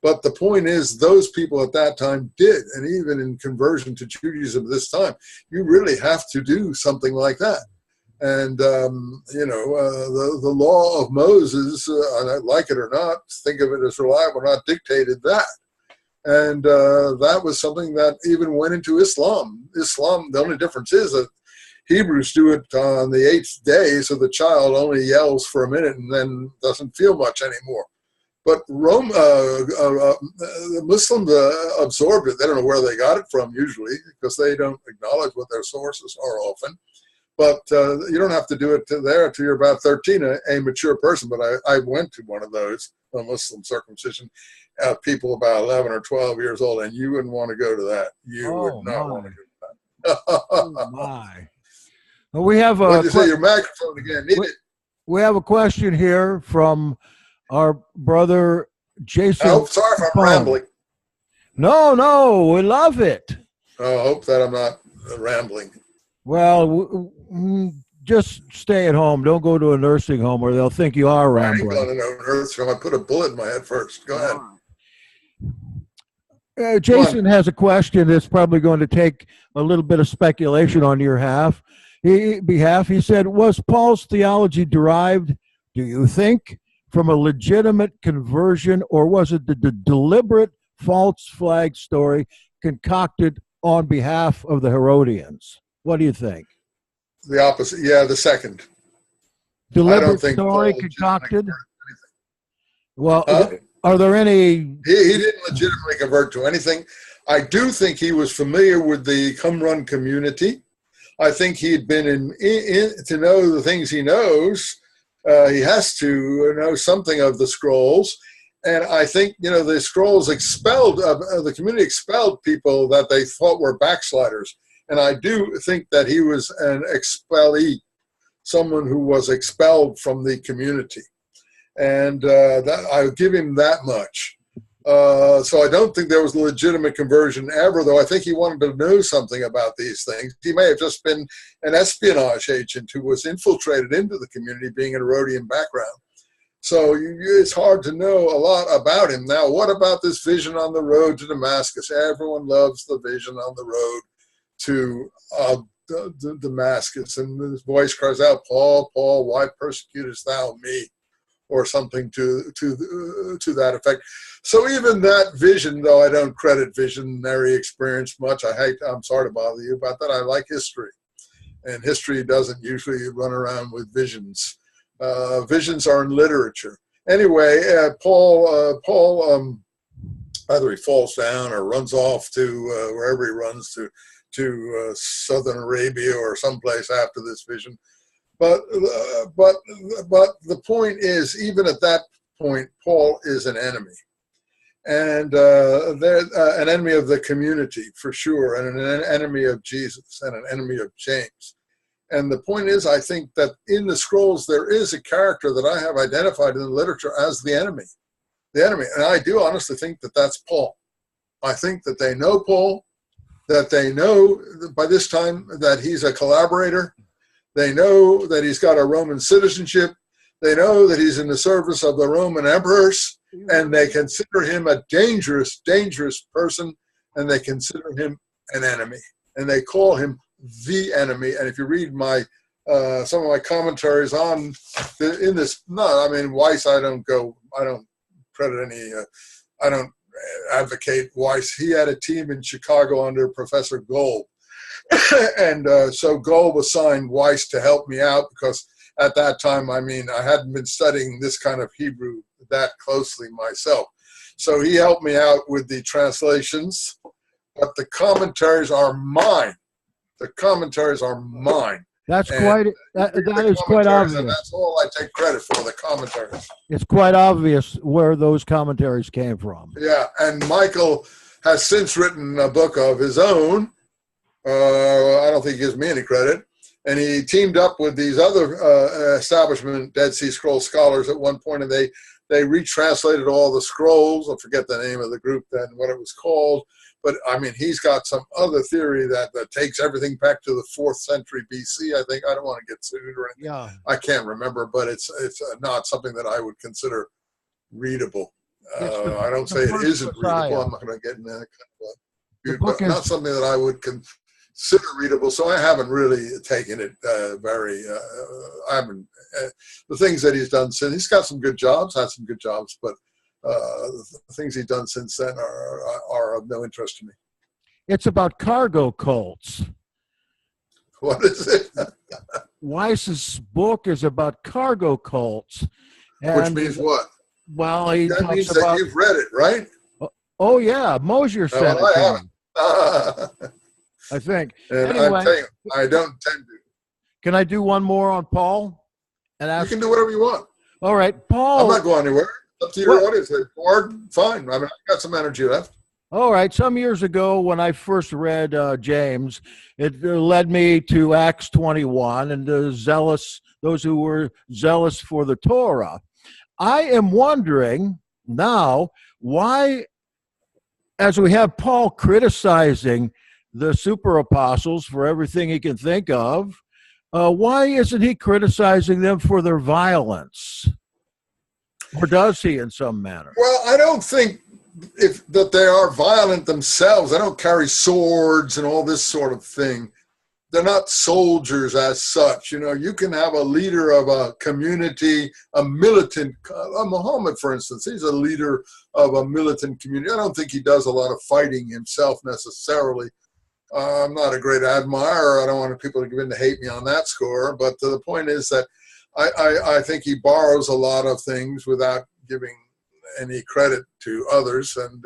But the point is, those people at that time did, and even in conversion to Judaism this time, you really have to do something like that. And, you know, the law of Moses, like it or not, think of it as reliable or not, dictated that. And that was something that even went into Islam. Islam, the only difference is that Hebrews do it on the 8th day, so the child only yells for a minute and then doesn't feel much anymore. But the Muslims absorbed it. They don't know where they got it from usually because they don't acknowledge what their sources are often. But you don't have to do it there until you're about 13, a mature person. But I went to one of those, a Muslim circumcision, people about 11 or 12 years old, and you wouldn't want to go to that. You would not want to go to that. Oh, my. Well, we have What'd you say? Your microphone again. We have a question here from our brother Jason. Oh, sorry if I'm rambling. No, we love it. Oh, I hope that I'm not rambling. Well, just stay at home. Don't go to a nursing home or they'll think you are rambling. I ain't going to no nursing home. I put a bullet in my head first. Go ahead. Jason has a question that's probably going to take a little bit of speculation on your behalf. He said, was Paul's theology derived, do you think, from a legitimate conversion, or was it the deliberate false flag story concocted on behalf of the Herodians? What do you think? The opposite. Yeah, the second. Deliberate story concocted? Well, are there any... He didn't legitimately convert to anything. I do think he was familiar with the Qumran community. I think he'd been to know the things he knows. He has to know something of the scrolls. And I think, you know, the scrolls expelled, the community expelled people that they thought were backsliders. And I do think that he was an expellee, someone who was expelled from the community. And I'll give him that much. So I don't think there was a legitimate conversion ever, though I think he wanted to know something about these things. He may have just been an espionage agent who was infiltrated into the community, being an Herodian background. So it's hard to know a lot about him. Now, what about this vision on the road to Damascus? Everyone loves the vision on the road to Damascus. And his voice cries out, Paul, Paul, why persecutest thou me? Or something to that effect. So even that vision, though I don't credit visionary experience much, I'm sorry to bother you about that. I like history. And history doesn't usually run around with visions. Visions are in literature. Anyway, Paul either he falls down or runs off to wherever he runs to southern Arabia or someplace after this vision. But the point is, even at that point, Paul is an enemy, and they're an enemy of the community for sure, and an enemy of Jesus, and an enemy of James. And the point is, I think that in the scrolls, there is a character that I have identified in the literature as the enemy. The enemy. And I do honestly think that that's Paul. I think that they know Paul, that they know by this time that he's a collaborator. They know that he's got a Roman citizenship. They know that he's in the service of the Roman emperors, and they consider him a dangerous, dangerous person, and they consider him an enemy, and they call him the enemy. And if you read my some of my commentaries on in this, no, I mean Weiss, I don't credit any, I don't advocate Weiss. He had a team in Chicago under Professor Gold, and so Gold assigned Weiss to help me out because at that time, I mean, I hadn't been studying this kind of Hebrew that closely myself. So he helped me out with the translations, but the commentaries are mine. The commentaries are mine. That is quite obvious. That's all I take credit for, the commentaries. It's quite obvious where those commentaries came from. Yeah, and Michael has since written a book of his own. I don't think he gives me any credit. And he teamed up with these other establishment Dead Sea Scroll scholars at one point, and they retranslated all the scrolls. I forget the name of the group then, what it was called. But, I mean, he's got some other theory that takes everything back to the 4th century BC, I think. I don't want to get sued or anything. Yeah. I can't remember, but it's not something that I would consider readable. I don't say it isn't readable. I'm not going to get in that kind of but not something that I would consider readable, so I haven't really taken it very. I haven't. The things that he's done since, he's got some good jobs, had some good jobs, but the things he's done since then are of no interest to me. It's about cargo cults. What is it? Weiss's book is about cargo cults. Which means what? Well, that talks means about, that you've read it, right? Oh yeah, Mosier said it. I haven't. I think. And anyway, I'm telling you, I don't tend to. Can I do one more on Paul? And ask, you can do whatever you want. All right, Paul. I'm not going anywhere. Up to your audience. They're bored, fine. I mean, I've got some energy left. All right. Some years ago, when I first read James, it led me to Acts 21 and those who were zealous for the Torah. I am wondering now why, as we have Paul criticizing the super apostles for everything he can think of, why isn't he criticizing them for their violence? Or does he in some manner? Well, I don't think that they are violent themselves. They don't carry swords and all this sort of thing. They're not soldiers as such. You know, you can have a leader of a community, a militant, Muhammad, for instance, he's a leader of a militant community. I don't think he does a lot of fighting himself necessarily. I'm not a great admirer. I don't want people to begin to hate me on that score. But the point is that I think he borrows a lot of things without giving any credit to others. And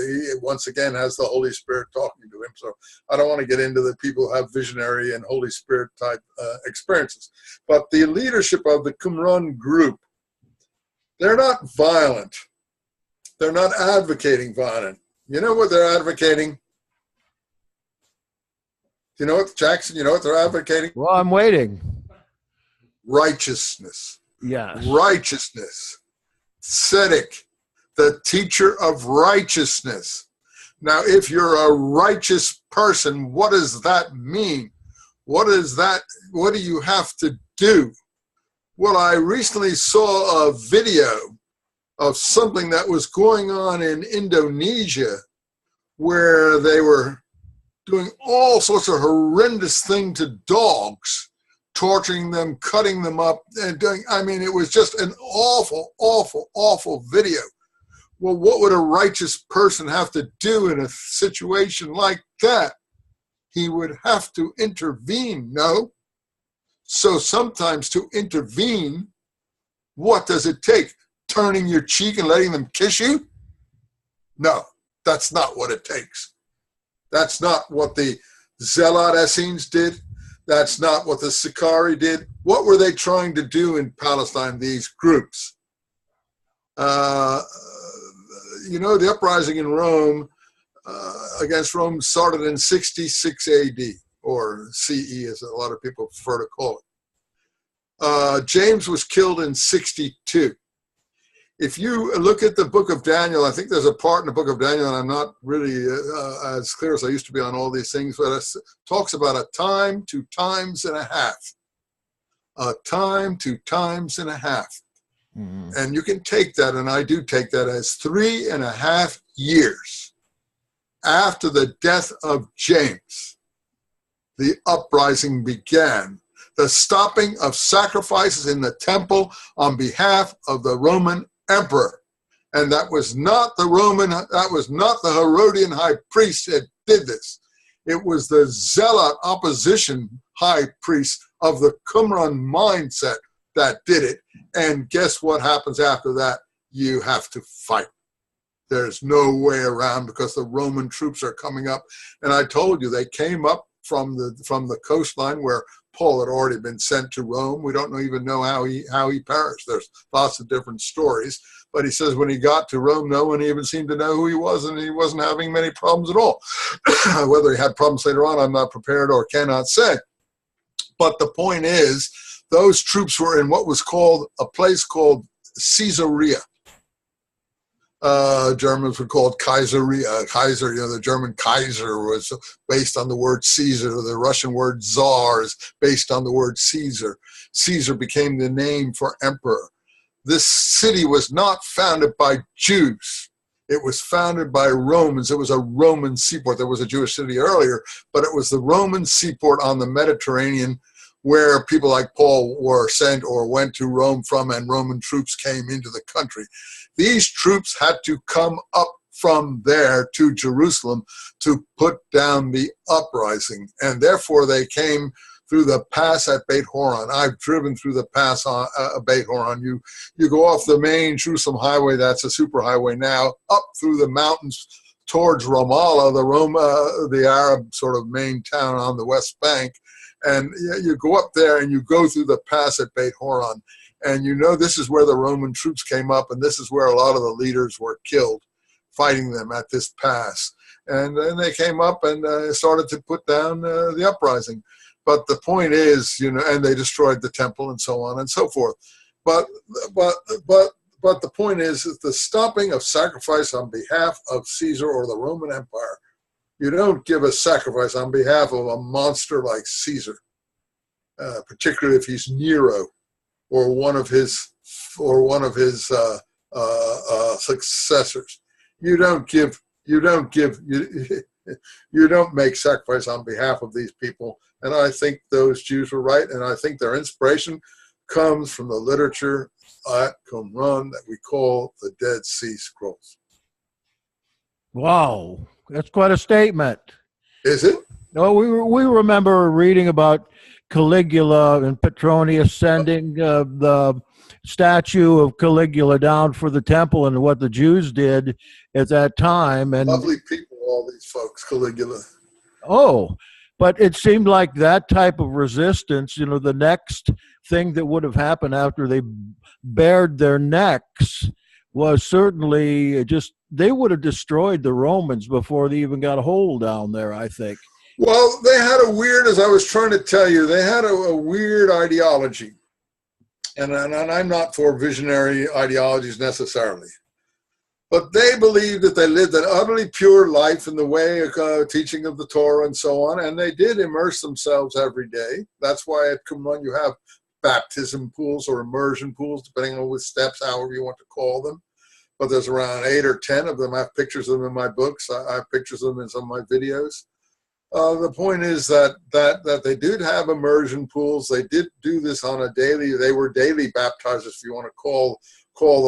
he, once again, has the Holy Spirit talking to him. So I don't want to get into the people who have visionary and Holy Spirit type experiences. But the leadership of the Qumran group, they're not violent. They're not advocating violence. You know what they're advocating? You know what, Jackson? You know what they're advocating? Well, I'm waiting. Righteousness. Yes. Righteousness. Tzedek, the teacher of righteousness. Now, if you're a righteous person, what does that mean? What is that? What do you have to do? Well, I recently saw a video of something that was going on in Indonesia where they were doing all sorts of horrendous things to dogs, torturing them, cutting them up, and doing, I mean, it was just an awful, awful, awful video. Well, what would a righteous person have to do in a situation like that? He would have to intervene, no? So sometimes to intervene, what does it take? Turning your cheek and letting them kiss you? No, that's not what it takes. That's not what the Zealot Essenes did. That's not what the Sicarii did. What were they trying to do in Palestine, these groups? You know, the uprising in Rome, against Rome started in 66 AD. or CE, as a lot of people prefer to call it. James was killed in 62. If you look at the book of Daniel, I think there's a part in the book of Daniel, and I'm not really as clear as I used to be on all these things, but it talks about a time, 2 times and a half. A time, 2 times and a half. Mm-hmm. And you can take that, and I do take that, as 3.5 years after the death of James, the uprising began. The stopping of sacrifices in the temple on behalf of the Roman emperor. And that was not the Herodian high priest that did this. It was the zealot opposition high priest of the Qumran mindset that did it. And guess what happens after that? You have to fight. There's no way around, because the Roman troops are coming up. And I told you, they came up from the coastline where Paul had already been sent to Rome. We don't even know how he perished. There's lots of different stories. But he says when he got to Rome, no one even seemed to know who he was, and he wasn't having many problems at all. Whether he had problems later on, I'm not prepared or cannot say. But the point is, those troops were in what was called a place called Caesarea. Germans would call it Kaiseria. Kaiser, the German Kaiser was based on the word Caesar. The Russian word Tsar is based on the word Caesar. Caesar became the name for emperor. This city was not founded by Jews. It was founded by Romans. It was a Roman seaport. There was a Jewish city earlier, but it was the Roman seaport on the Mediterranean, where people like Paul were sent or went to Rome from, and Roman troops came into the country. These troops had to come up from there to Jerusalem to put down the uprising, and therefore they came through the pass at Beit Horon. I've driven through the pass on Beit Horon. You go off the main Jerusalem highway, that's a superhighway now, up through the mountains towards Ramallah, the Arab sort of main town on the West Bank. And you go up there and you go through the pass at Beit Horon. And this is where the Roman troops came up, and this is where a lot of the leaders were killed, fighting them at this pass. And then they came up and started to put down the uprising. But the point is, and they destroyed the temple and so on and so forth. But the point is the stopping of sacrifice on behalf of Caesar or the Roman Empire. You don't give a sacrifice on behalf of a monster like Caesar, particularly if he's Nero or one of his successors. You don't make sacrifice on behalf of these people. And I think those Jews were right, and I think their inspiration comes from the literature at Qumran that we call the Dead Sea Scrolls. Wow, that's quite a statement. Is it? No, we remember reading about Caligula and Petronius sending the statue of Caligula down for the temple, and what the Jews did at that time. And lovely people, all these folks, Caligula. Oh, but it seemed like that type of resistance, the next thing that would have happened after they bared their necks was certainly they would have destroyed the Romans before they even got a hole down there, I think. Well, they had as I was trying to tell you, they had a weird ideology. And I'm not for visionary ideologies necessarily. But they believed that they lived an utterly pure life in the way of teaching of the Torah and so on, and they did immerse themselves every day. That's why at Qumran you have baptism pools or immersion pools, depending on which steps, however you want to call them. But there's around 8 or 10 of them. I have pictures of them in my books. I have pictures of them in some of my videos. The point is that they did have immersion pools. They did do this on a daily. They were daily baptizers, if you want to call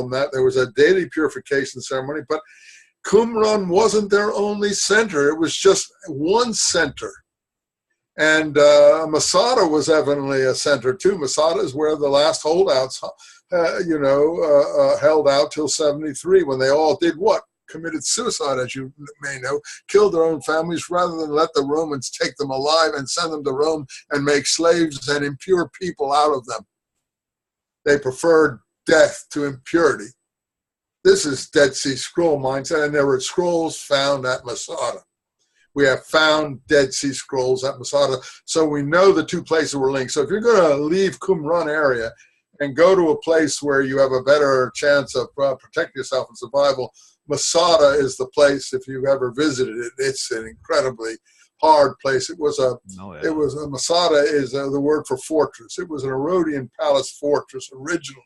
them that. There was a daily purification ceremony, but Qumran wasn't their only center. It was just one center. And Masada was evidently a center too. Masada is where the last holdouts, held out till 73, when they all did what? Committed suicide, as you may know, killed their own families rather than let the Romans take them alive and send them to Rome and make slaves and impure people out of them. They preferred death to impurity. This is Dead Sea Scroll mindset, and there were scrolls found at Masada, We have found Dead Sea Scrolls at Masada, so we know the two places were linked. So if you're going to leave Qumran area and go to a place where you have a better chance of protecting yourself and survival, Masada is the place. If you've ever visited it, it's an incredibly hard place. It was Masada is the word for fortress. It was an Herodian palace fortress originally.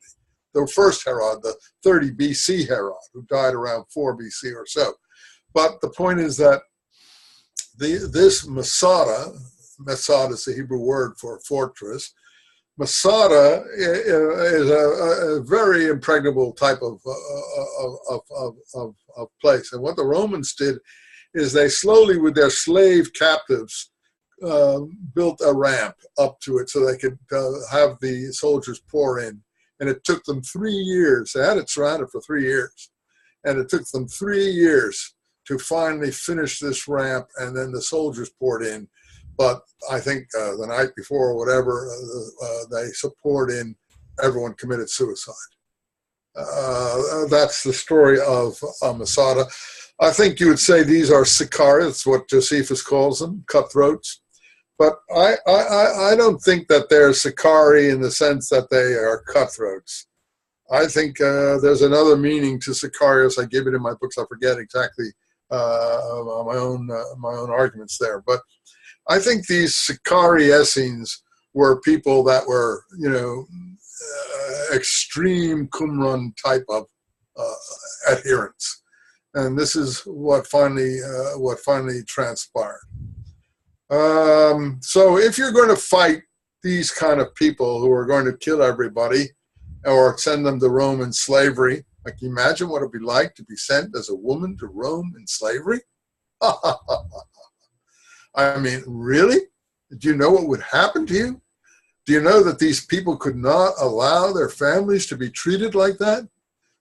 The first Herod, the 30 BC Herod, who died around 4 BC or so. But the point is that this Masada is the Hebrew word for fortress. Masada is a very impregnable type of place. And what the Romans did is they slowly, with their slave captives, built a ramp up to it so they could have the soldiers pour in. And it took them 3 years. They had it surrounded for 3 years. And it took them 3 years to finally finish this ramp, and then the soldiers poured in. But I think the night before or whatever, they poured in, everyone committed suicide. That's the story of Masada. I think you would say these are Sicarii. That's what Josephus calls them, cutthroats. But I don't think that they're Sicarii in the sense that they are cutthroats. I think there's another meaning to Sicarius. I give it in my books. I forget exactly my own arguments there. But I think these Sicarii Essenes were people that were, extreme Qumran type of adherents, and this is what finally transpired. So if you're going to fight these kind of people who are going to kill everybody or send them to Rome in slavery, like imagine what it'd be like to be sent as a woman to Rome in slavery. I mean, really? Do you know what would happen to you? Do you know that these people could not allow their families to be treated like that,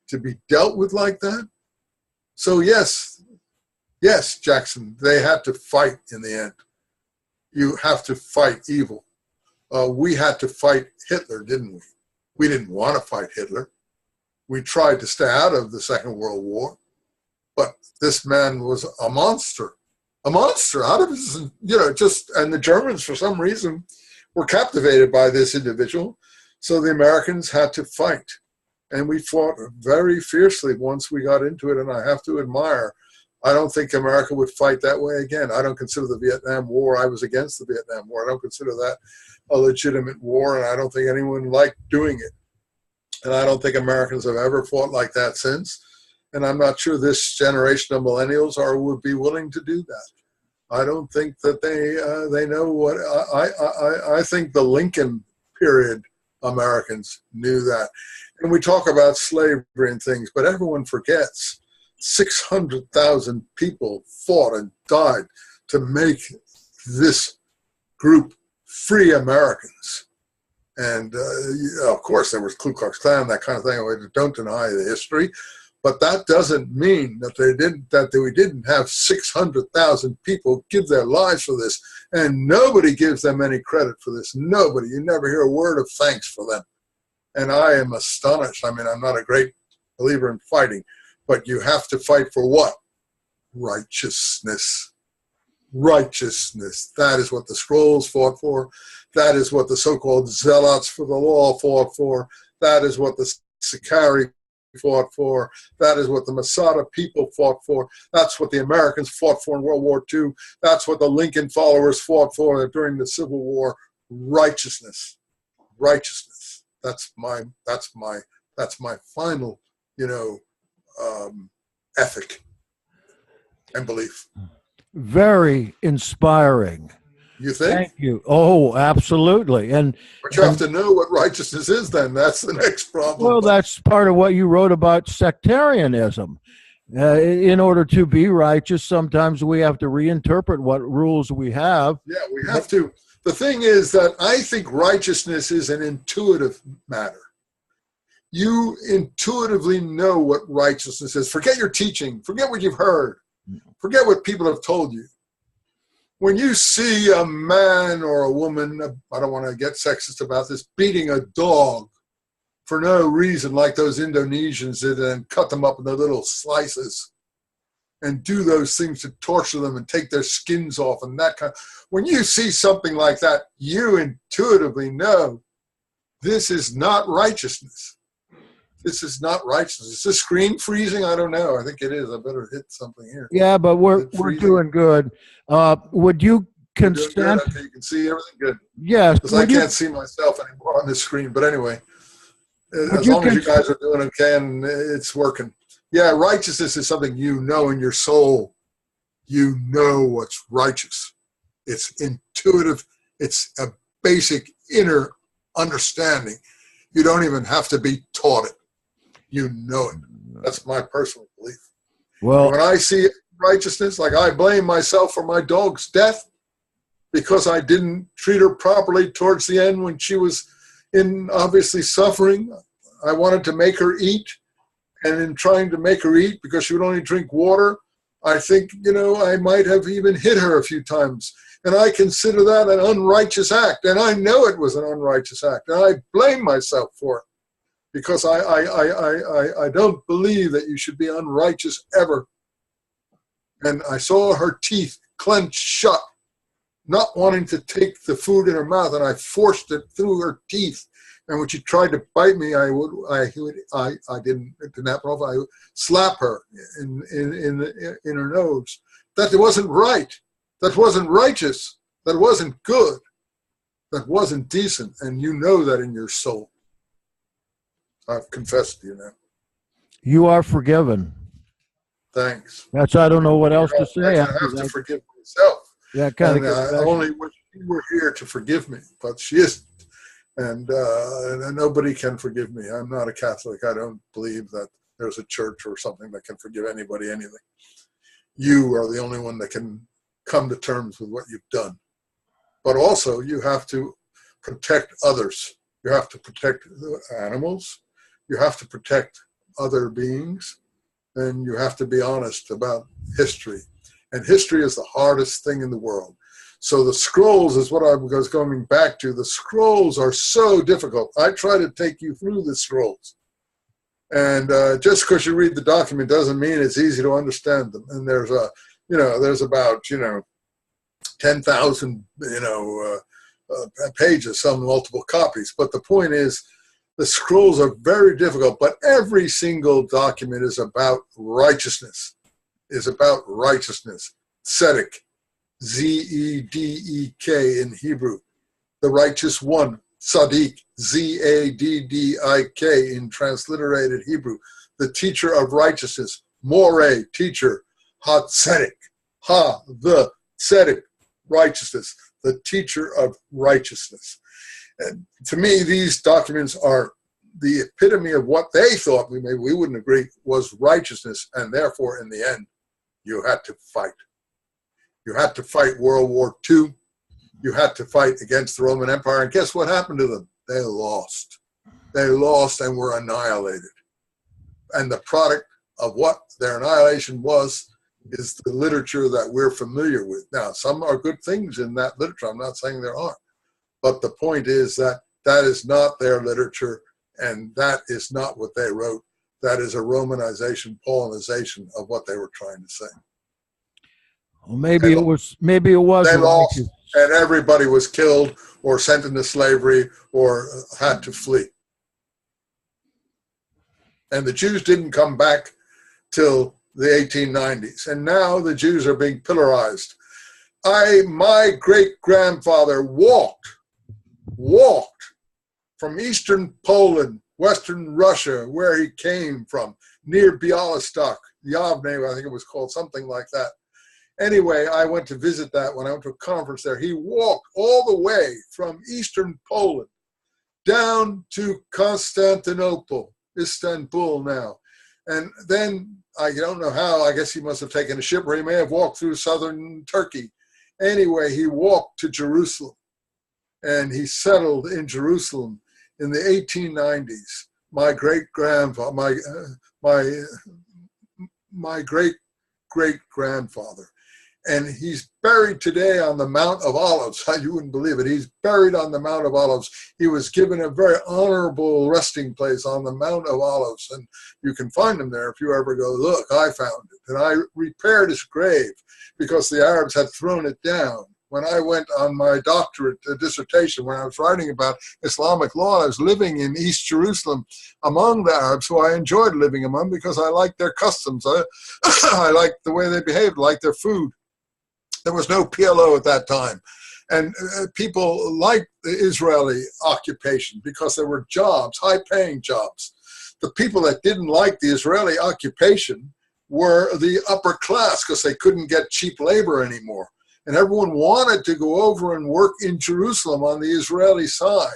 to be dealt with like that? So yes, Jackson, they had to fight in the end. You have to fight evil. We had to fight Hitler, didn't we? We didn't want to fight Hitler. We tried to stay out of the Second World War, but this man was a monster. A monster out of his, and the Germans, for some reason, were captivated by this individual. So the Americans had to fight. And we fought very fiercely once we got into it. And I have to admire, I don't think America would fight that way again. I don't consider the Vietnam War, I was against the Vietnam War. I don't consider that a legitimate war. And I don't think anyone liked doing it. And I don't think Americans have ever fought like that since. And I'm not sure this generation of millennials would be willing to do that. I don't think that they know what I think the Lincoln period Americans knew that. And we talk about slavery and things, but everyone forgets 600,000 people fought and died to make this group free Americans. And of course, there was Ku Klux Klan, that kind of thing. I don't deny the history, but that doesn't mean that we didn't have 600,000 people give their lives for this, and nobody gives them any credit for this. Nobody. You never hear a word of thanks for them, and I am astonished. I mean, I'm not a great believer in fighting, but you have to fight for what? Righteousness. Righteousness. That is what the scrolls fought for. That is what the so-called zealots for the law fought for. That is what the Sicarii fought for. That is what the Masada people fought for. That's what the Americans fought for in World War II. That's what the Lincoln followers fought for during the Civil War. Righteousness. Righteousness. That's my final, ethic and belief. Very inspiring. You think? Thank you. Oh, absolutely. But you have to know what righteousness is then. That's the next problem. Well, that's part of what you wrote about sectarianism. In order to be righteous, sometimes we have to reinterpret what rules we have. Yeah, we have to. The thing is that I think righteousness is an intuitive matter. You intuitively know what righteousness is. Forget your teaching. Forget what you've heard. Forget what people have told you. When you see a man or a woman, I don't want to get sexist about this, beating a dog for no reason, like those Indonesians did, and cut them up into little slices, and do those things to torture them and take their skins off and that kind. When you see something like that, you intuitively know this is not righteousness. This is not righteousness. Is the screen freezing? I don't know. I think it is. I better hit something here. Yeah, but we're doing good. Would you consent? Okay, you can see everything good. Yes. Because I can't see myself anymore on the screen. But anyway, as long as you guys are doing okay and it's working. Yeah, righteousness is something you know in your soul. You know what's righteous. It's intuitive. It's a basic inner understanding. You don't even have to be taught it. You know it. That's my personal belief. Well, when I see righteousness, like I blame myself for my dog's death because I didn't treat her properly towards the end when she was in obviously suffering. I wanted to make her eat. And in trying to make her eat because she would only drink water, I think, I might have even hit her a few times. And I consider that an unrighteous act. And I know it was an unrighteous act. And I blame myself for it because I don't believe that you should be unrighteous ever. And I saw her teeth clenched shut, not wanting to take the food in her mouth. And I forced it through her teeth. And when she tried to bite me, it didn't happen often. I would slap her in her nose. That wasn't right. That wasn't righteous. That wasn't good. That wasn't decent. And you know that in your soul. I've confessed to you now. You are forgiven. Thanks. I don't know what else to say. I have to forgive myself. Yeah, I only wish you were here to forgive me, but she isn't. And nobody can forgive me. I'm not a Catholic. I don't believe that there's a church or something that can forgive anybody anything. You are the only one that can come to terms with what you've done. But also, you have to protect others. You have to protect animals. You have to protect other beings. And you have to be honest about history. And history is the hardest thing in the world. So the scrolls is what I was going back to. The scrolls are so difficult. I try to take you through the scrolls. And just because you read the document doesn't mean it's easy to understand them. And there's about 10,000, pages, some multiple copies. But the point is, the scrolls are very difficult, but every single document is about righteousness, Tzedek. Z-E-D-E-K in Hebrew. The righteous one, Tzaddik, Z-A-D-D-I-K in transliterated Hebrew. The teacher of righteousness, Moreh, teacher, Ha-Tzedek, the Tzedek, righteousness, the teacher of righteousness. And to me, these documents are the epitome of what they thought, we wouldn't agree, was righteousness, and therefore, in the end, you had to fight. You had to fight World War II. You had to fight against the Roman Empire. And guess what happened to them? They lost. They lost and were annihilated. And the product of what their annihilation was is the literature that we're familiar with. Now, some are good things in that literature. I'm not saying there aren't. But the point is that that is not their literature, and that is not what they wrote. That is a Romanization, Paulinization of what they were trying to say. Well, maybe it was. They lost, and everybody was killed or sent into slavery or had to flee. And the Jews didn't come back till the 1890s, and now the Jews are being pillarized. My great-grandfather walked from eastern Poland, western Russia, where he came from, near Bialystok, Yavne, I think it was called, something like that. Anyway, I went to visit that when I went to a conference there. He walked all the way from eastern Poland down to Constantinople, Istanbul now. And then, I don't know how, I guess he must have taken a ship, or he may have walked through southern Turkey. Anyway, he walked to Jerusalem, and he settled in Jerusalem in the 1890s. My great-grandfather, And he's buried today on the Mount of Olives. You wouldn't believe it. He's buried on the Mount of Olives. He was given a very honorable resting place on the Mount of Olives. And you can find him there if you ever go, look, I found it. And I repaired his grave because the Arabs had thrown it down. When I went on my doctorate dissertation, when I was writing about Islamic law, I was living in East Jerusalem among the Arabs, who I enjoyed living among because I liked their customs. I liked the way they behaved, liked their food. There was no PLO at that time. And people liked the Israeli occupation because there were jobs, high-paying jobs. The people that didn't like the Israeli occupation were the upper class because they couldn't get cheap labor anymore. And everyone wanted to go over and work in Jerusalem on the Israeli side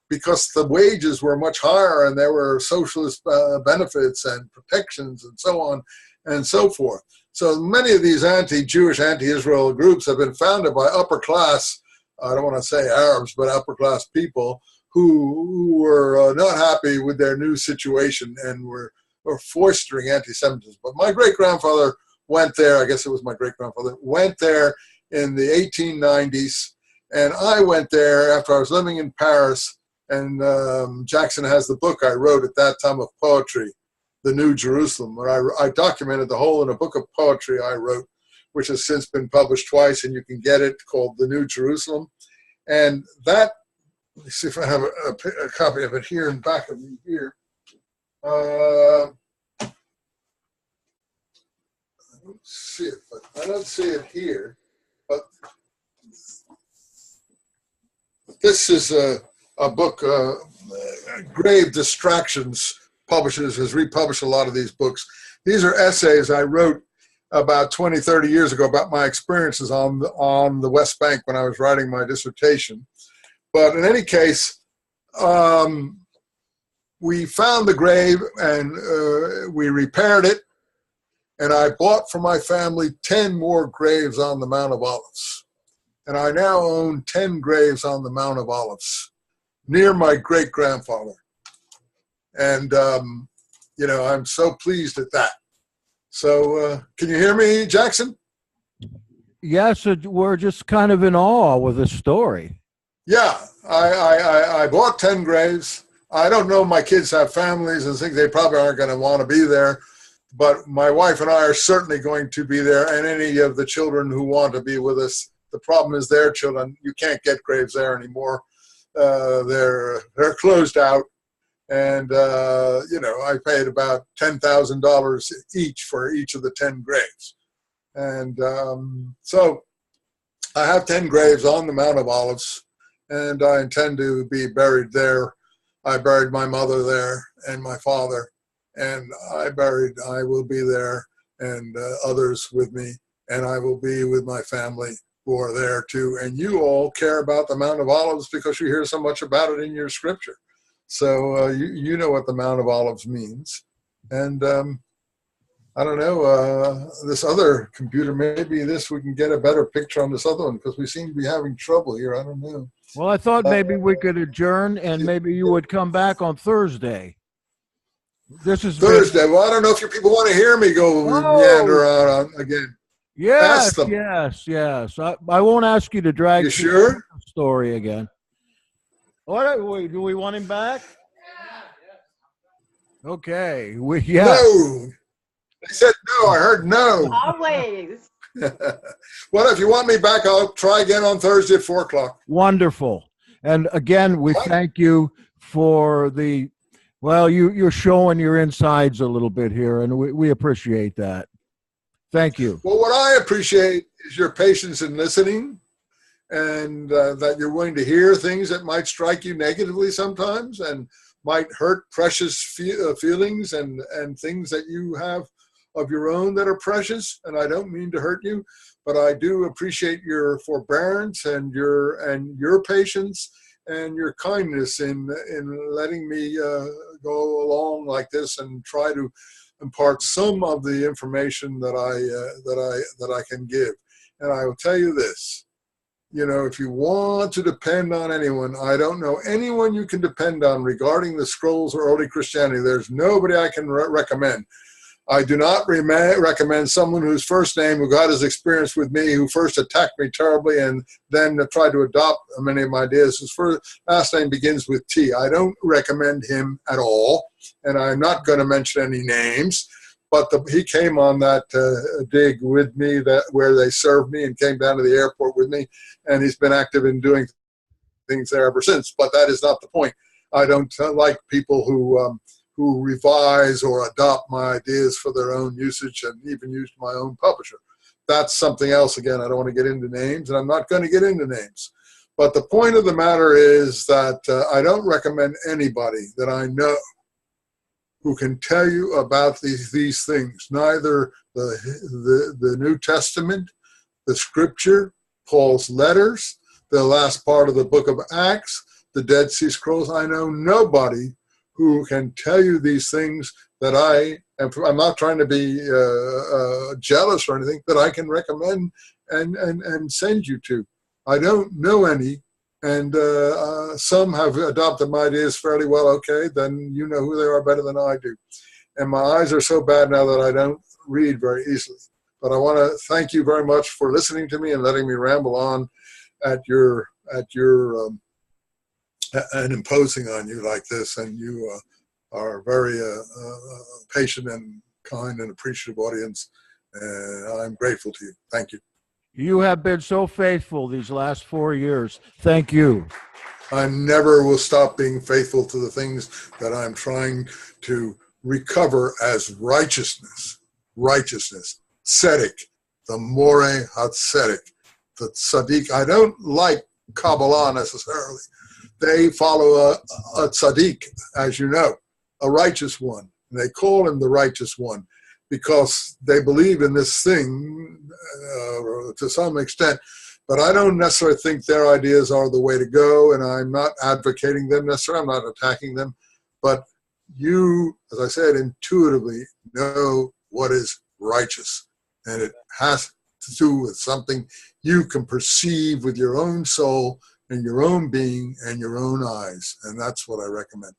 because the wages were much higher and there were socialist benefits and protections and so on and so forth. So many of these anti-Jewish, anti-Israel groups have been founded by upper class, I don't want to say Arabs, but upper class people who were not happy with their new situation and were fostering anti-Semitism. But my great-grandfather went there, I guess it was my great-grandfather, went there in the 1890s, and I went there after I was living in Paris, and Jackson has the book I wrote at that time of poetry, The New Jerusalem, where I documented the whole in a book of poetry I wrote, which has since been published twice, and you can get it, called The New Jerusalem. And that, let me see if I have a copy of it here in back of me here. I don't see it, but I don't see it here. But this is a book, Grave Distractions Publishers has republished a lot of these books. These are essays I wrote about 20, 30 years ago about my experiences on the West Bank when I was writing my dissertation. But in any case, we found the grave and we repaired it. And I bought for my family 10 more graves on the Mount of Olives. And I now own 10 graves on the Mount of Olives near my great-grandfather. And, you know, I'm so pleased at that. So can you hear me, Jackson? Yes, we're just kind of in awe with the story. Yeah, I bought 10 graves. I don't know, my kids have families and think they probably aren't going to want to be there. But my wife and I are certainly going to be there, and any of the children who want to be with us. The problem is their children. You can't get graves there anymore. They're closed out. And, you know, I paid about $10,000 each for each of the 10 graves. And so I have 10 graves on the Mount of Olives, and I intend to be buried there. I buried my mother there and my father. And I will be there, and others with me, and I will be with my family who are there too. And you all care about the Mount of Olives because you hear so much about it in your scripture. So you know what the Mount of Olives means. And I don't know, this other computer, maybe we can get a better picture on this other one because we seem to be having trouble here. I don't know. Well, I thought maybe we could adjourn and maybe you would come back on Thursday. This is Thursday. Well, I don't know if you people want to hear me go meander on again. Yes, yes. I won't ask you to drag you sure? the story again. What do we want him back? Okay. No. They said no. I heard no. Always. Well, if you want me back, I'll try again on Thursday at 4 o'clock. Wonderful. And again, we thank you for the. Well, you're showing your insides a little bit here, and we appreciate that. Thank you. Well, what I appreciate is your patience in listening, and that you're willing to hear things that might strike you negatively sometimes and might hurt precious feelings and things that you have of your own that are precious. And I don't mean to hurt you, but I do appreciate your forbearance and your patience and your kindness in letting me go along like this and try to impart some of the information that I can give. And I will tell you this, you know, if you want to depend on anyone, I don't know anyone you can depend on regarding the scrolls or early Christianity. There's nobody I can recommend. I do not recommend someone whose first name, who got his experience with me, who first attacked me terribly and then tried to adopt many of my ideas, whose last name begins with T. I don't recommend him at all, and I'm not going to mention any names. But he came on that dig with me, where they served me, and came down to the airport with me, and he's been active in doing things there ever since. But that is not the point. I don't like people who revise or adopt my ideas for their own usage, and even use my own publisher. That's something else. Again, I don't want to get into names, and I'm not going to get into names. But the point of the matter is that I don't recommend anybody that I know who can tell you about these things. Neither the New Testament, the Scripture, Paul's letters, the last part of the book of Acts, the Dead Sea Scrolls. I know nobody who can tell you these things that I'm not trying to be jealous or anything, that I can recommend and send you to. I don't know any, and some have adopted my ideas fairly well. Okay, then you know who they are better than I do. And my eyes are so bad now that I don't read very easily. But I want to thank you very much for listening to me and letting me ramble on at your and imposing on you like this. And you are very patient and kind and appreciative audience, and I'm grateful to you. Thank you. You have been so faithful these last 4 years. Thank you. I never will stop being faithful to the things that I'm trying to recover as righteousness. Righteousness. Tzedek. The more HaTzedek. The Tzaddik. I don't like Kabbalah necessarily. They follow a tzaddik, as you know, a righteous one. And they call him the righteous one because they believe in this thing to some extent. But I don't necessarily think their ideas are the way to go, and I'm not advocating them necessarily. I'm not attacking them. But you, as I said, intuitively know what is righteous. And it has to do with something you can perceive with your own soul and your own being and your own eyes. And that's what I recommend.